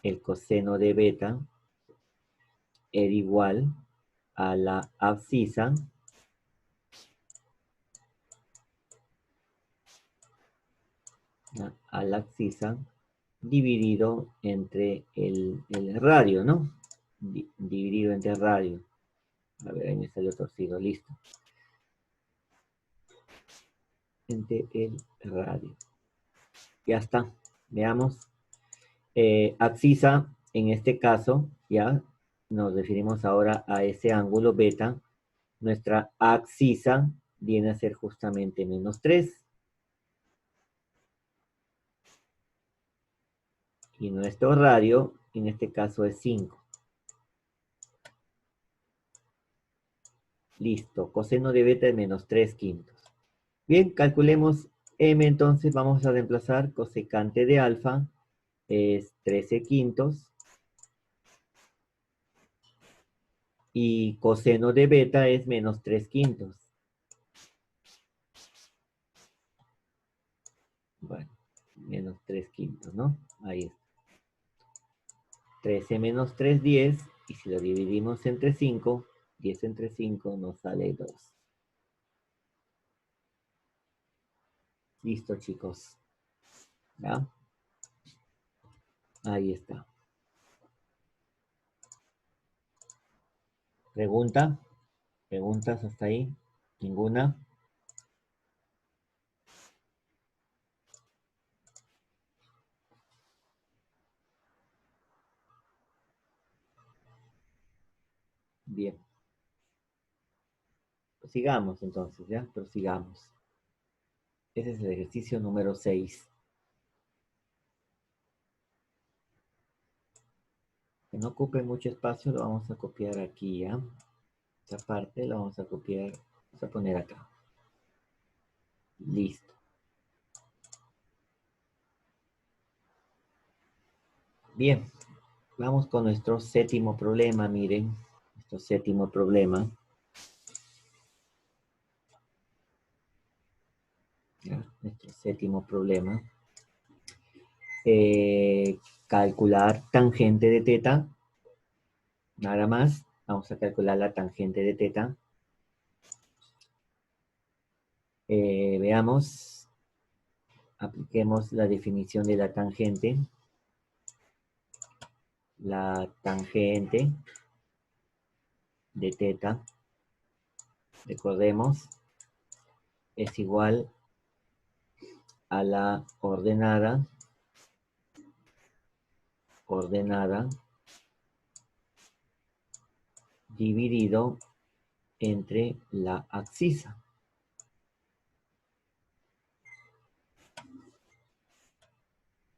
El coseno de beta era igual a la abscisa dividido entre el radio, ¿no? Dividido entre el radio. A ver, ahí me salió torcido, listo. Entre el radio. Ya está. Veamos. Abscisa, en este caso, ya nos referimos ahora a ese ángulo beta. Nuestra abscisa viene a ser justamente -3. Y nuestro radio, en este caso, es 5. Listo. Coseno de beta es -3/5. Bien, calculemos m, entonces vamos a reemplazar cosecante de alfa, es 13/5. Y coseno de beta es -3/5. Bueno, -3/5, ¿no? Ahí está. 13 menos 3, 10. Y si lo dividimos entre 5, 10 entre 5 nos sale 2. Listo, chicos. ¿Ya? Ahí está. ¿Pregunta? ¿Preguntas hasta ahí? ¿Ninguna? Bien. Prosigamos entonces, ¿ya? Prosigamos. Ese es el ejercicio número 6. Que no ocupe mucho espacio, lo vamos a copiar aquí, ¿ya? Esta parte la vamos a copiar Vamos a poner acá. Listo. Bien, vamos con nuestro séptimo problema, miren. Nuestro séptimo problema. ¿Ya? Nuestro séptimo problema. Calcular tangente de teta. Nada más. Vamos a calcular la tangente de teta. Veamos. Apliquemos la definición de la tangente. La tangente de teta, recordemos, es igual a la ordenada dividido entre la abscisa.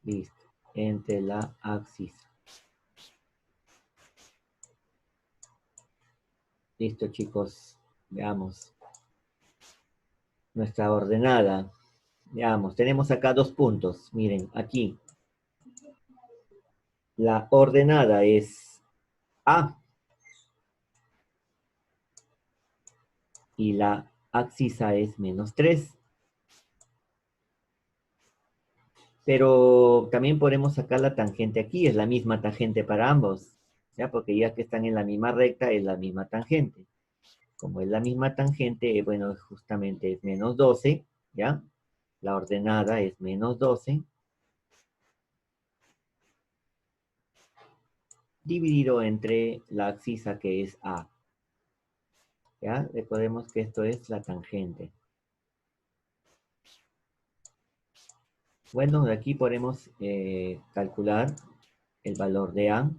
Listo, entre la abscisa. Listo, chicos, veamos. Nuestra ordenada, veamos, tenemos acá dos puntos. Miren, aquí. La ordenada es A y la abscisa es -3. Pero también podemos sacar la tangente aquí, es la misma tangente para ambos, ¿ya? Porque ya que están en la misma recta, es la misma tangente. Como es la misma tangente, bueno, justamente es -12, ¿ya? La ordenada es -12, dividido entre la abscisa que es A, ¿ya? Recordemos que esto es la tangente. Bueno, de aquí podemos calcular el valor de A,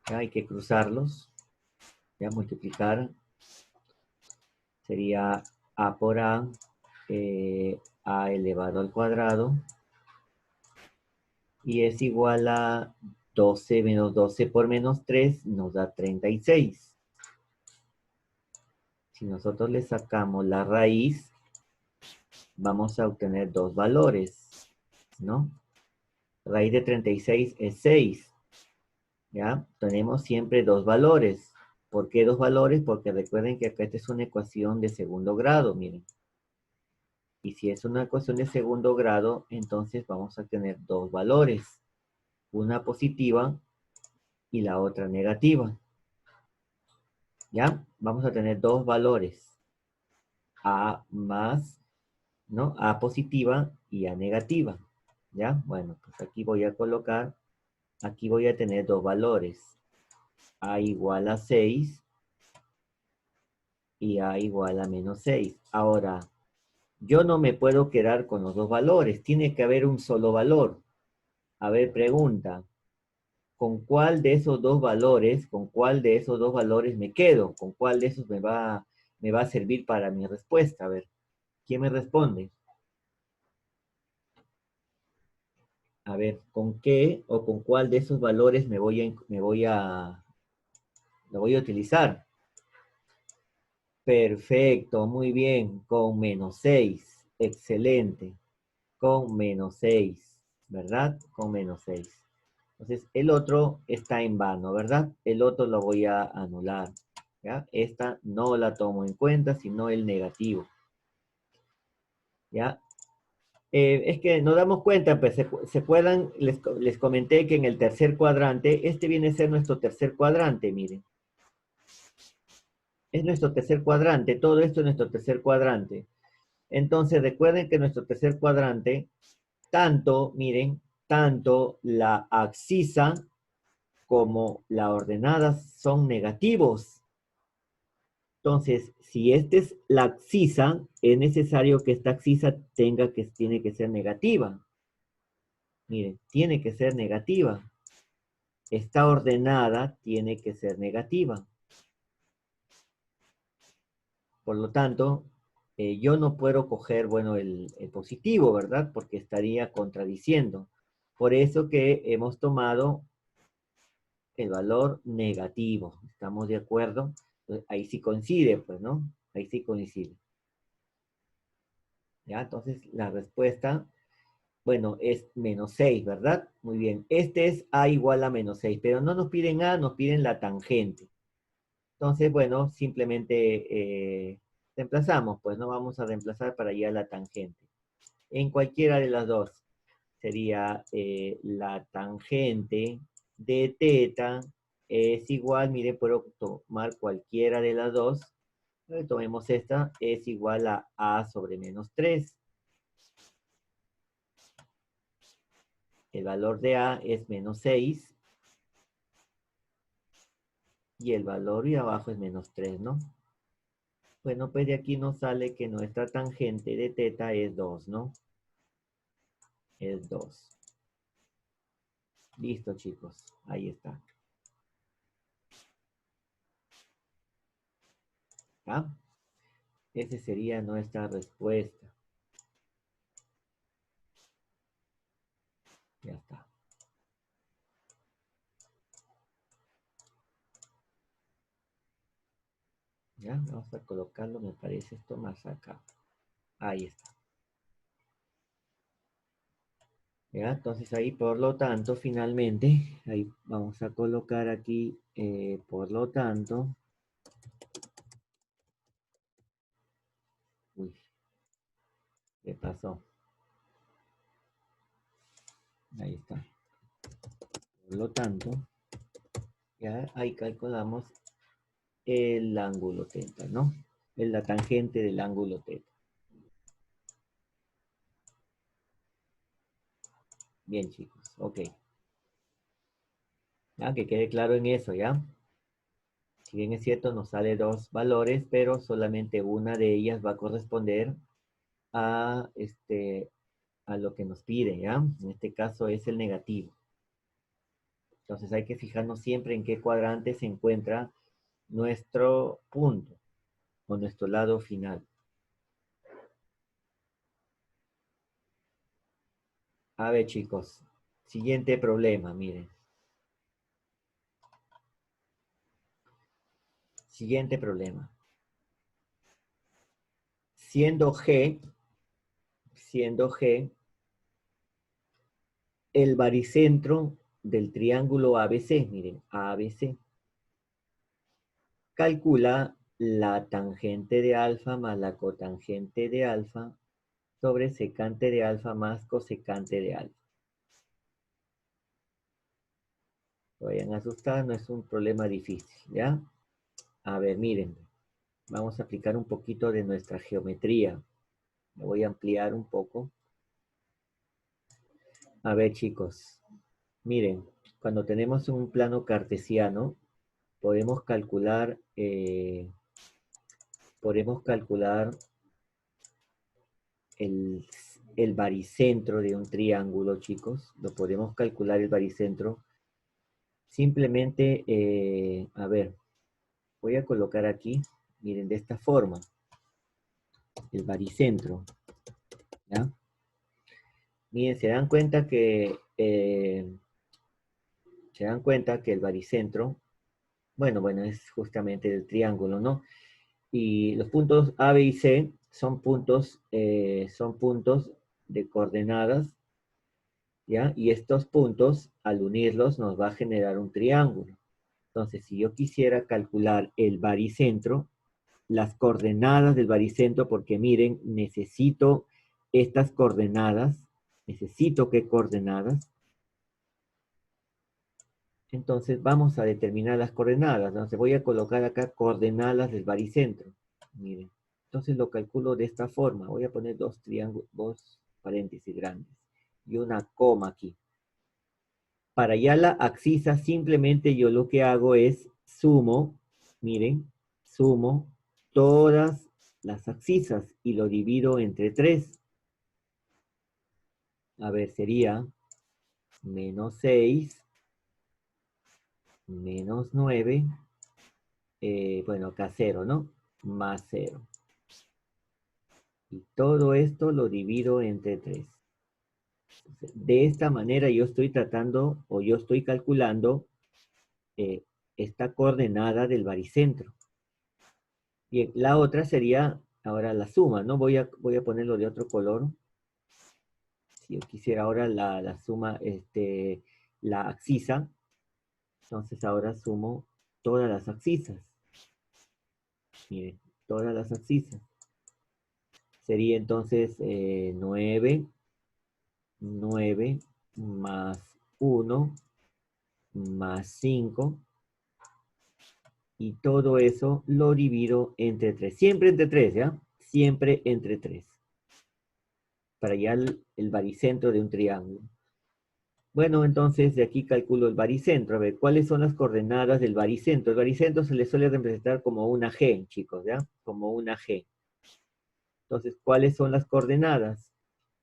¿ya? Hay que cruzarlos, ¿ya? Multiplicar. Sería A por A, A elevado al cuadrado, y es igual a 12 menos 12 por -3, nos da 36. Si nosotros le sacamos la raíz, vamos a obtener dos valores, ¿no? Raíz de 36 es 6, ¿ya? Tenemos siempre dos valores. ¿Por qué dos valores? Porque recuerden que acá esta es una ecuación de segundo grado, miren. Y si es una ecuación de segundo grado, entonces vamos a tener dos valores. Una positiva y la otra negativa. ¿Ya? Vamos a tener dos valores. A más, ¿no? A positiva y A negativa. ¿Ya? Bueno, pues aquí voy a colocar, aquí voy a tener dos valores. A igual a 6 y A igual a -6. Ahora, yo no me puedo quedar con los dos valores. Tiene que haber un solo valor. A ver, pregunta. ¿Con cuál de esos dos valores, me quedo? ¿Con cuál de esos me va a servir para mi respuesta? A ver, ¿quién me responde? A ver, ¿con qué o con cuál de esos valores lo voy a utilizar? Perfecto, muy bien, con -6. Excelente, con -6, ¿verdad? Con -6. Entonces, el otro está en vano, ¿verdad? El otro lo voy a anular, ¿ya? Esta no la tomo en cuenta, sino el negativo, ¿ya? Es que nos damos cuenta, pues, se acuerdan, les comenté que en el tercer cuadrante, este viene a ser nuestro tercer cuadrante, miren. Es nuestro tercer cuadrante, todo esto es nuestro tercer cuadrante. Entonces, recuerden que nuestro tercer cuadrante, miren, tanto la abscisa como la ordenada son negativos. Entonces, si esta es la abscisa, es necesario que esta abscisa tiene que ser negativa. Miren, tiene que ser negativa. Esta ordenada tiene que ser negativa. Por lo tanto, yo no puedo coger, bueno, el positivo, ¿verdad? Porque estaría contradiciendo. Por eso que hemos tomado el valor negativo. ¿Estamos de acuerdo? Entonces, ahí sí coincide, pues, ¿no? Ahí sí coincide. ¿Ya? Entonces la respuesta, bueno, es menos 6, ¿verdad? Muy bien. Este es A igual a menos 6, pero no nos piden A, nos piden la tangente. Entonces, bueno, simplemente reemplazamos, pues no vamos a reemplazar para allá la tangente. En cualquiera de las dos sería la tangente de teta es igual, mire, puedo tomar cualquiera de las dos. Tomemos esta, es igual a sobre menos 3. El valor de A es menos 6 y el valor de abajo es menos 3, ¿no? Bueno, pues de aquí nos sale que nuestra tangente de teta es 2, ¿no? Es 2. Listo, chicos. Ahí está. ¿Ah? Esa sería nuestra respuesta. Ya está. Ya, vamos a colocarlo, me parece esto más acá. Ahí está. Ya, entonces ahí, por lo tanto, finalmente, ahí vamos a colocar aquí, por lo tanto. Uy, ¿qué pasó? Ahí está. Por lo tanto, ya ahí calculamos el ángulo teta, ¿no? Es la tangente del ángulo teta. Bien, chicos, ok. Ya, que quede claro en eso, ¿ya? Si bien es cierto, nos sale dos valores, pero solamente una de ellas va a corresponder a, a lo que nos pide, ¿ya? En este caso es el negativo. Entonces hay que fijarnos siempre en qué cuadrante se encuentra nuestro punto o nuestro lado final. A ver, chicos, siguiente problema, miren. Siguiente problema. Siendo G el baricentro del triángulo ABC, miren, ABC. Calcula la tangente de alfa más la cotangente de alfa sobre secante de alfa más cosecante de alfa. No vayan a asustar, no es un problema difícil, ¿ya? A ver, miren, vamos a aplicar un poquito de nuestra geometría. Me voy a ampliar un poco. A ver, chicos, miren, cuando tenemos un plano cartesiano, podemos calcular, el, el baricentro de un triángulo, chicos. Lo podemos calcular el baricentro. Simplemente, a ver, voy a colocar aquí, miren, de esta forma, el baricentro, ¿ya? Miren, se dan cuenta que el baricentro, bueno, es justamente el triángulo, ¿no? Y los puntos A, B y C son puntos de coordenadas, ¿ya? Y estos puntos, al unirlos, nos va a generar un triángulo. Entonces, si yo quisiera calcular el baricentro, las coordenadas del baricentro, porque miren, necesito estas coordenadas, necesito qué coordenadas. Entonces, vamos a determinar las coordenadas. Entonces, voy a colocar acá coordenadas del baricentro. Miren, entonces lo calculo de esta forma. Voy a poner dos triángulos, dos paréntesis grandes y una coma aquí. Para ya la axisa, simplemente yo lo que hago es sumo, miren, sumo todas las axisas y lo divido entre 3. A ver, sería menos 6, menos 9, bueno, acá 0, ¿no? Más 0. Y todo esto lo divido entre 3. De esta manera yo estoy tratando o yo estoy calculando esta coordenada del baricentro. Bien, la otra sería ahora la suma, ¿no? Voy a ponerlo de otro color. Si yo quisiera ahora la suma, la abscisa, entonces ahora sumo todas las abscisas. Miren, todas las abscisas. Sería entonces 9 más 1 más 5 y todo eso lo divido entre 3. Siempre entre 3, ¿ya? Siempre entre 3. Para hallar el baricentro de un triángulo. Bueno, entonces de aquí calculo el baricentro. A ver, ¿cuáles son las coordenadas del baricentro? El baricentro se le suele representar como una G, chicos, ¿ya? Como una G. Entonces, ¿cuáles son las coordenadas?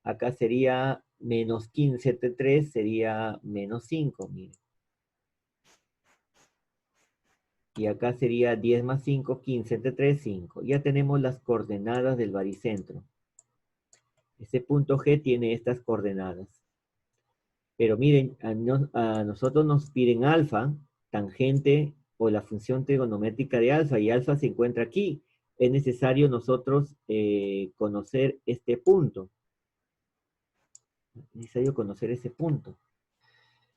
Acá sería menos 15 entre 3, sería menos 5, miren. Y acá sería 10 más 5, 15 entre 3, 5. Ya tenemos las coordenadas del baricentro. Ese punto G tiene estas coordenadas. Pero miren, a nosotros nos piden alfa, tangente o la función trigonométrica de alfa, y alfa se encuentra aquí. Es necesario nosotros conocer este punto. Es necesario conocer ese punto.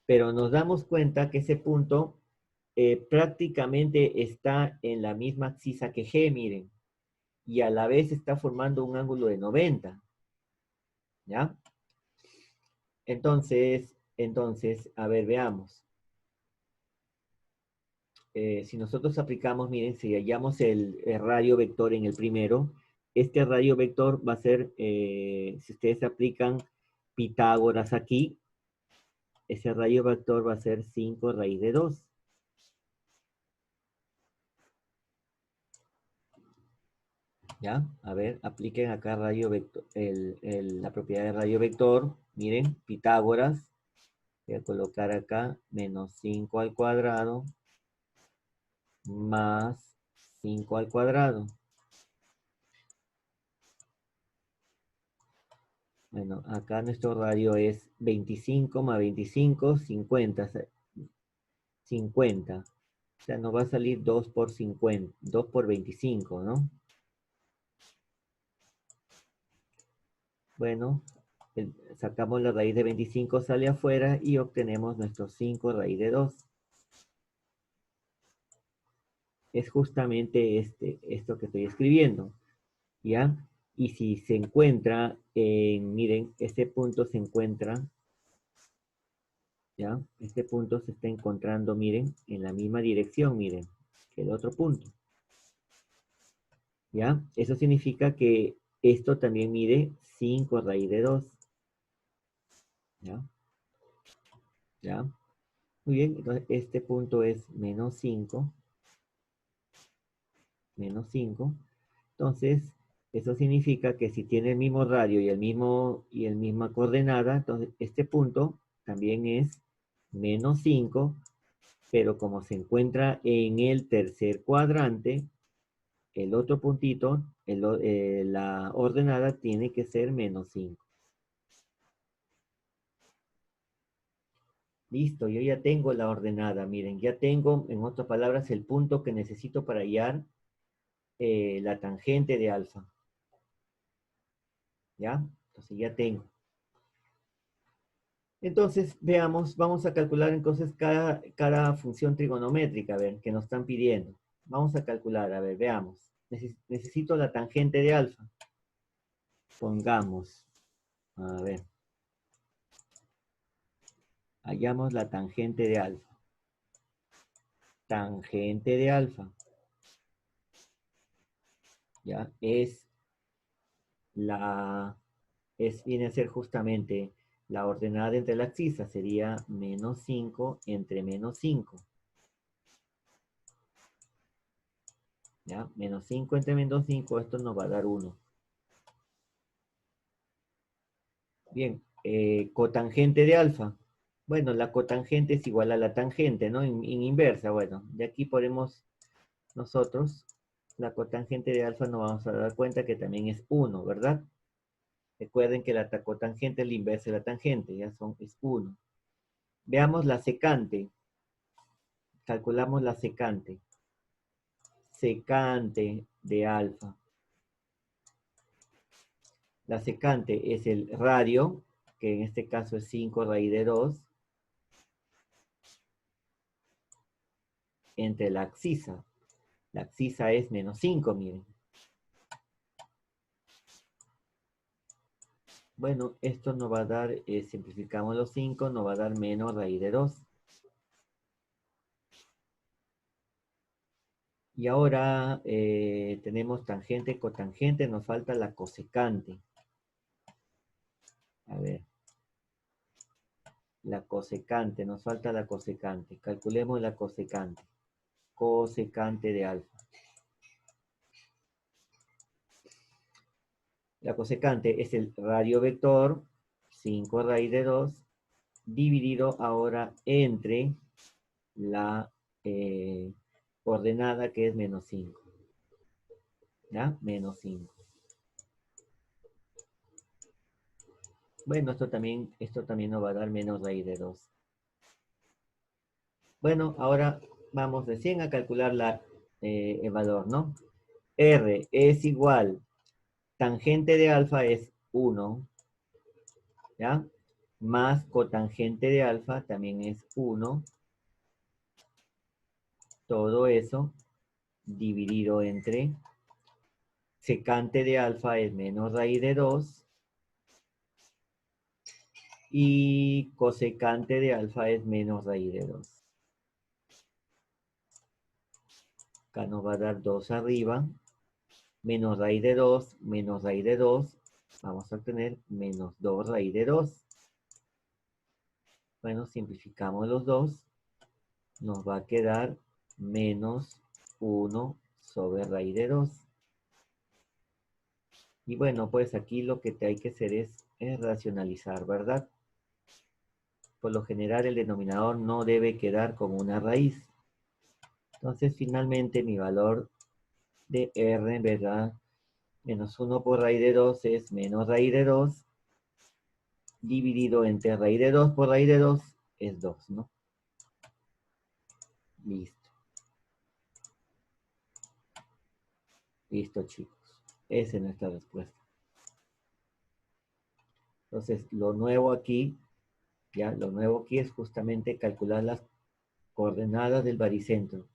Pero nos damos cuenta que ese punto prácticamente está en la misma abscisa que G, miren, y a la vez está formando un ángulo de 90, ¿ya? Entonces, a ver, veamos. Si nosotros aplicamos, miren, si hallamos el radio vector en el primero, este radio vector va a ser, si ustedes aplican Pitágoras aquí, ese radio vector va a ser 5 raíz de 2. ¿Ya? A ver, apliquen acá radio vector, la propiedad de radio vector. Miren, Pitágoras. Voy a colocar acá menos 5 al cuadrado más 5 al cuadrado. Bueno, acá nuestro radio es 25 más 25, 50. 50. O sea, nos va a salir 2 por 50, 2 por 25, ¿no? Bueno, sacamos la raíz de 25, sale afuera y obtenemos nuestro 5 raíz de 2. Es justamente esto que estoy escribiendo, ¿ya? Y si se encuentra, miren, este punto se encuentra, ¿ya? Este punto se está encontrando, miren, en la misma dirección, miren, que el otro punto, ¿ya? Eso significa que esto también mide 5 raíz de 2, ¿ya? ¿Ya? Muy bien, entonces este punto es menos 5, menos 5. Entonces, eso significa que si tiene el mismo radio y el misma coordenada, entonces este punto también es menos 5, pero como se encuentra en el tercer cuadrante, el otro puntito, la ordenada tiene que ser menos 5. Listo, yo ya tengo la ordenada, miren, ya tengo, en otras palabras, el punto que necesito para hallar la tangente de alfa. ¿Ya? Entonces ya tengo. Entonces, veamos, vamos a calcular entonces cada función trigonométrica, a ver, que nos están pidiendo. Vamos a calcular, a ver, veamos. Necesito la tangente de alfa. Pongamos, a ver, hallamos la tangente de alfa. Tangente de alfa, ¿ya? Viene a ser justamente la ordenada entre las abscisas, sería menos 5 entre menos 5. ¿Ya? Menos 5 entre menos 5, esto nos va a dar 1. Bien, cotangente de alfa. Bueno, la cotangente es igual a la tangente, ¿no? En inversa, bueno, de aquí podemos nosotros, la cotangente de alfa nos vamos a dar cuenta que también es 1, ¿verdad? Recuerden que la cotangente es la inversa de la tangente, es 1. Veamos la secante. Calculamos la secante. Secante de alfa. La secante es el radio, que en este caso es 5 raíz de 2, entre la abscisa. La abscisa es menos 5, miren. Bueno, esto nos va a dar, simplificamos los 5, nos va a dar menos raíz de 2. Y ahora tenemos tangente, cotangente, nos falta la cosecante. A ver. La cosecante, nos falta la cosecante. Calculemos la cosecante. Cosecante de alfa. La cosecante es el radio vector, 5 raíz de 2, dividido ahora entre la coordenada que es menos 5. ¿Ya? Menos 5. Bueno, esto también nos va a dar menos raíz de 2. Bueno, ahora vamos recién a calcular el valor, ¿no? R es igual, tangente de alfa es 1, ¿ya? Más cotangente de alfa también es 1. Todo eso dividido entre secante de alfa es menos raíz de 2 y cosecante de alfa es menos raíz de 2. Acá nos va a dar 2 arriba, menos raíz de 2, menos raíz de 2, vamos a obtener menos 2 raíz de 2. Bueno, simplificamos los dos, nos va a quedar menos 1 sobre raíz de 2. Y bueno, pues aquí lo que hay que hacer es racionalizar, ¿verdad? Por lo general el denominador no debe quedar como una raíz. Entonces finalmente mi valor de R, ¿verdad? Menos 1 por raíz de 2 es menos raíz de 2, dividido entre raíz de 2 por raíz de 2 es 2, ¿no? Listo. Listo, chicos. Esa es nuestra respuesta. Entonces, lo nuevo aquí, ya, lo nuevo aquí es justamente calcular las coordenadas del baricentro.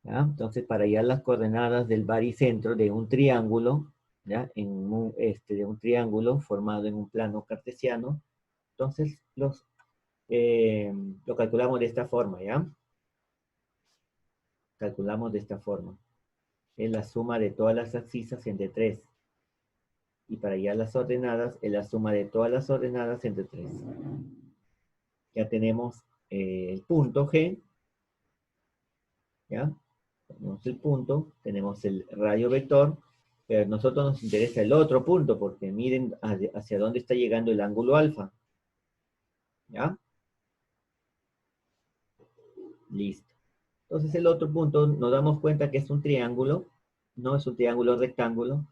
¿Ya? Entonces, para hallar las coordenadas del baricentro de un triángulo, ¿ya? De un triángulo formado en un plano cartesiano, entonces lo calculamos de esta forma, ¿ya? Calculamos de esta forma. Es la suma de todas las abscisas entre 3. Y para hallar las ordenadas, es la suma de todas las ordenadas entre 3. Ya tenemos el punto G, ¿ya? Tenemos el punto, tenemos el radio vector, pero a nosotros nos interesa el otro punto, porque miren hacia dónde está llegando el ángulo alfa. ¿Ya? Listo. Entonces el otro punto, nos damos cuenta que es un triángulo, no es un triángulo rectángulo,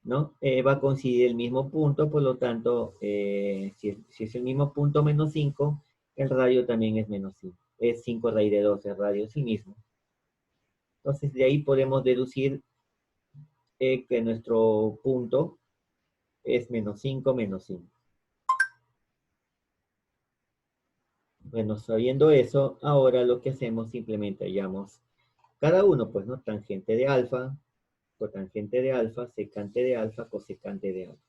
¿no? Va a coincidir el mismo punto, por lo tanto, si es el mismo punto menos 5, el radio también es menos 5. Es 5 raíz de 2, el radio es el mismo. Entonces de ahí podemos deducir que nuestro punto es menos 5, menos 5. Bueno, sabiendo eso, ahora lo que hacemos simplemente hallamos cada uno, pues, ¿no? Tangente de alfa, cotangente de alfa, secante de alfa, cosecante de alfa.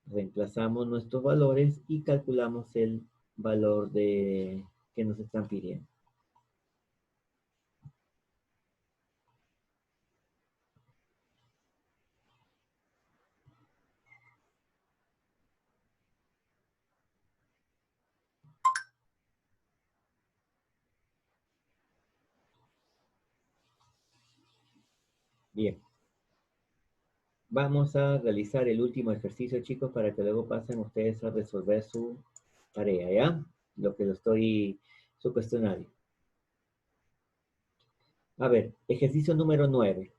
Reemplazamos nuestros valores y calculamos el valor que nos están pidiendo. Bien. Vamos a realizar el último ejercicio, chicos, para que luego pasen ustedes a resolver su tarea, ¿ya? Su cuestionario. A ver, ejercicio número 9.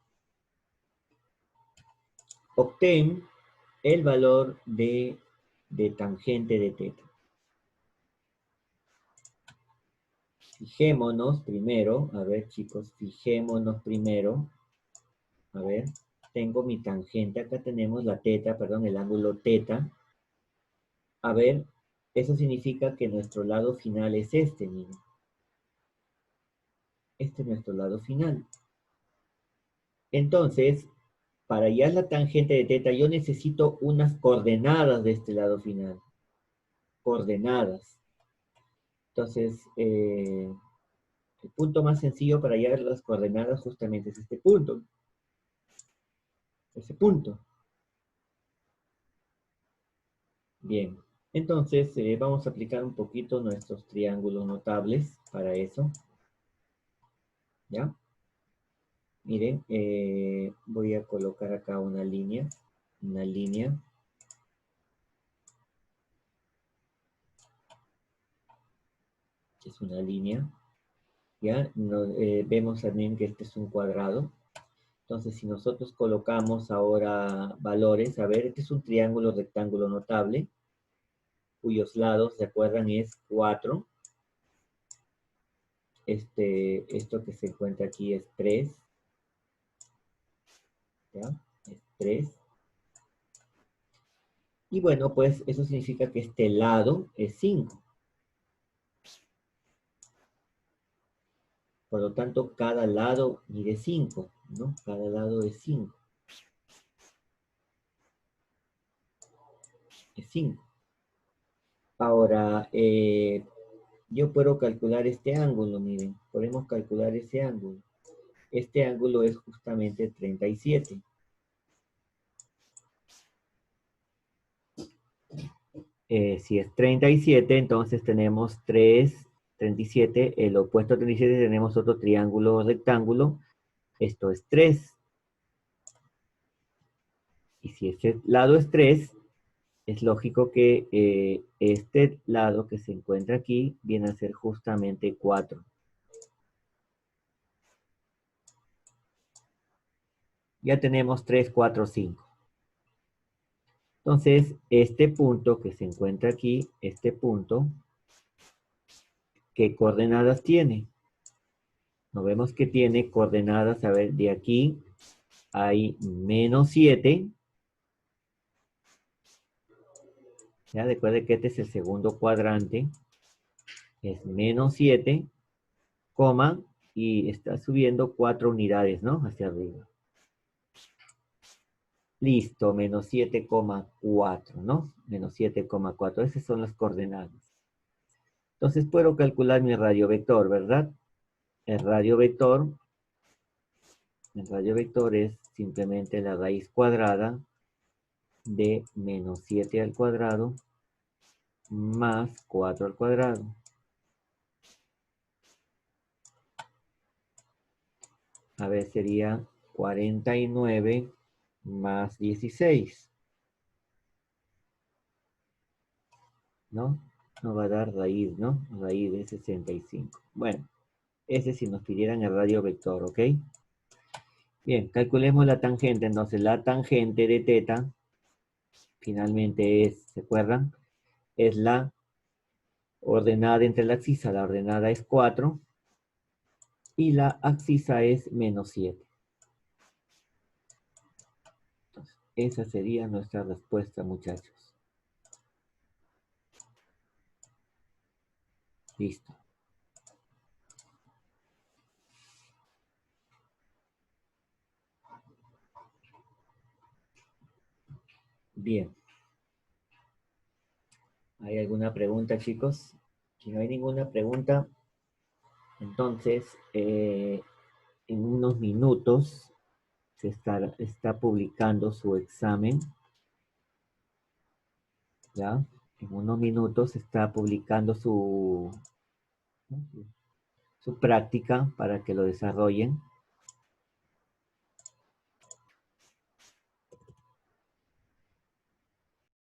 Obtén el valor de tangente de teta. Fijémonos primero, a ver chicos, fijémonos primero, a ver, tengo mi tangente, acá tenemos la teta, perdón, el ángulo teta. A ver, eso significa que nuestro lado final es este, miren. Este es nuestro lado final. Entonces, para hallar la tangente de teta, yo necesito unas coordenadas de este lado final. Coordenadas. Entonces, el punto más sencillo para hallar las coordenadas justamente es este punto. Ese punto. Bien. Entonces, vamos a aplicar un poquito nuestros triángulos notables para eso. ¿Ya? Miren, voy a colocar acá una línea. Una línea. Es una línea. ¿Ya? Vemos también que este es un cuadrado. Entonces, si nosotros colocamos ahora valores, a ver, este es un triángulo rectángulo notable, cuyos lados, ¿se acuerdan? Es 4. Esto que se encuentra aquí es 3. ¿Ya? Es 3. Y bueno, pues eso significa que este lado es 5. Por lo tanto, cada lado mide 5, ¿no? Cada lado es 5. Es 5. Ahora, yo puedo calcular este ángulo, miren. Podemos calcular ese ángulo. Este ángulo es justamente 37. Si es 37, entonces tenemos 37. El opuesto a 37 tenemos otro triángulo rectángulo. Esto es 3. Y si este lado es 3, es lógico que este lado que se encuentra aquí viene a ser justamente 4. Ya tenemos 3, 4, 5. Entonces, este punto que se encuentra aquí, este punto, ¿qué coordenadas tiene? Nos vemos que tiene coordenadas, a ver, de aquí hay -7. Ya recuerde que este es el segundo cuadrante. Es -7, coma, y está subiendo 4 unidades, ¿no? Hacia arriba. Listo, -7,4, ¿no? -7,4. Esas son las coordenadas. Entonces puedo calcular mi radio vector, ¿verdad? El radio vector es simplemente la raíz cuadrada de -7 al cuadrado más 4 al cuadrado. A ver, sería 49 más 16. ¿No? Nos va a dar raíz, ¿no? Raíz de 65. Bueno, ese si nos pidieran el radio vector, ¿ok? Bien, calculemos la tangente. Entonces, la tangente de teta, finalmente es, ¿se acuerdan? Es la ordenada entre la abscisa. La ordenada es 4 y la abscisa es -7. Entonces, esa sería nuestra respuesta, muchachos. Listo. Bien. ¿Hay alguna pregunta, chicos? Si no hay ninguna pregunta, entonces, en unos minutos está publicando su examen, ¿ya? En unos minutos está publicando su práctica para que lo desarrollen.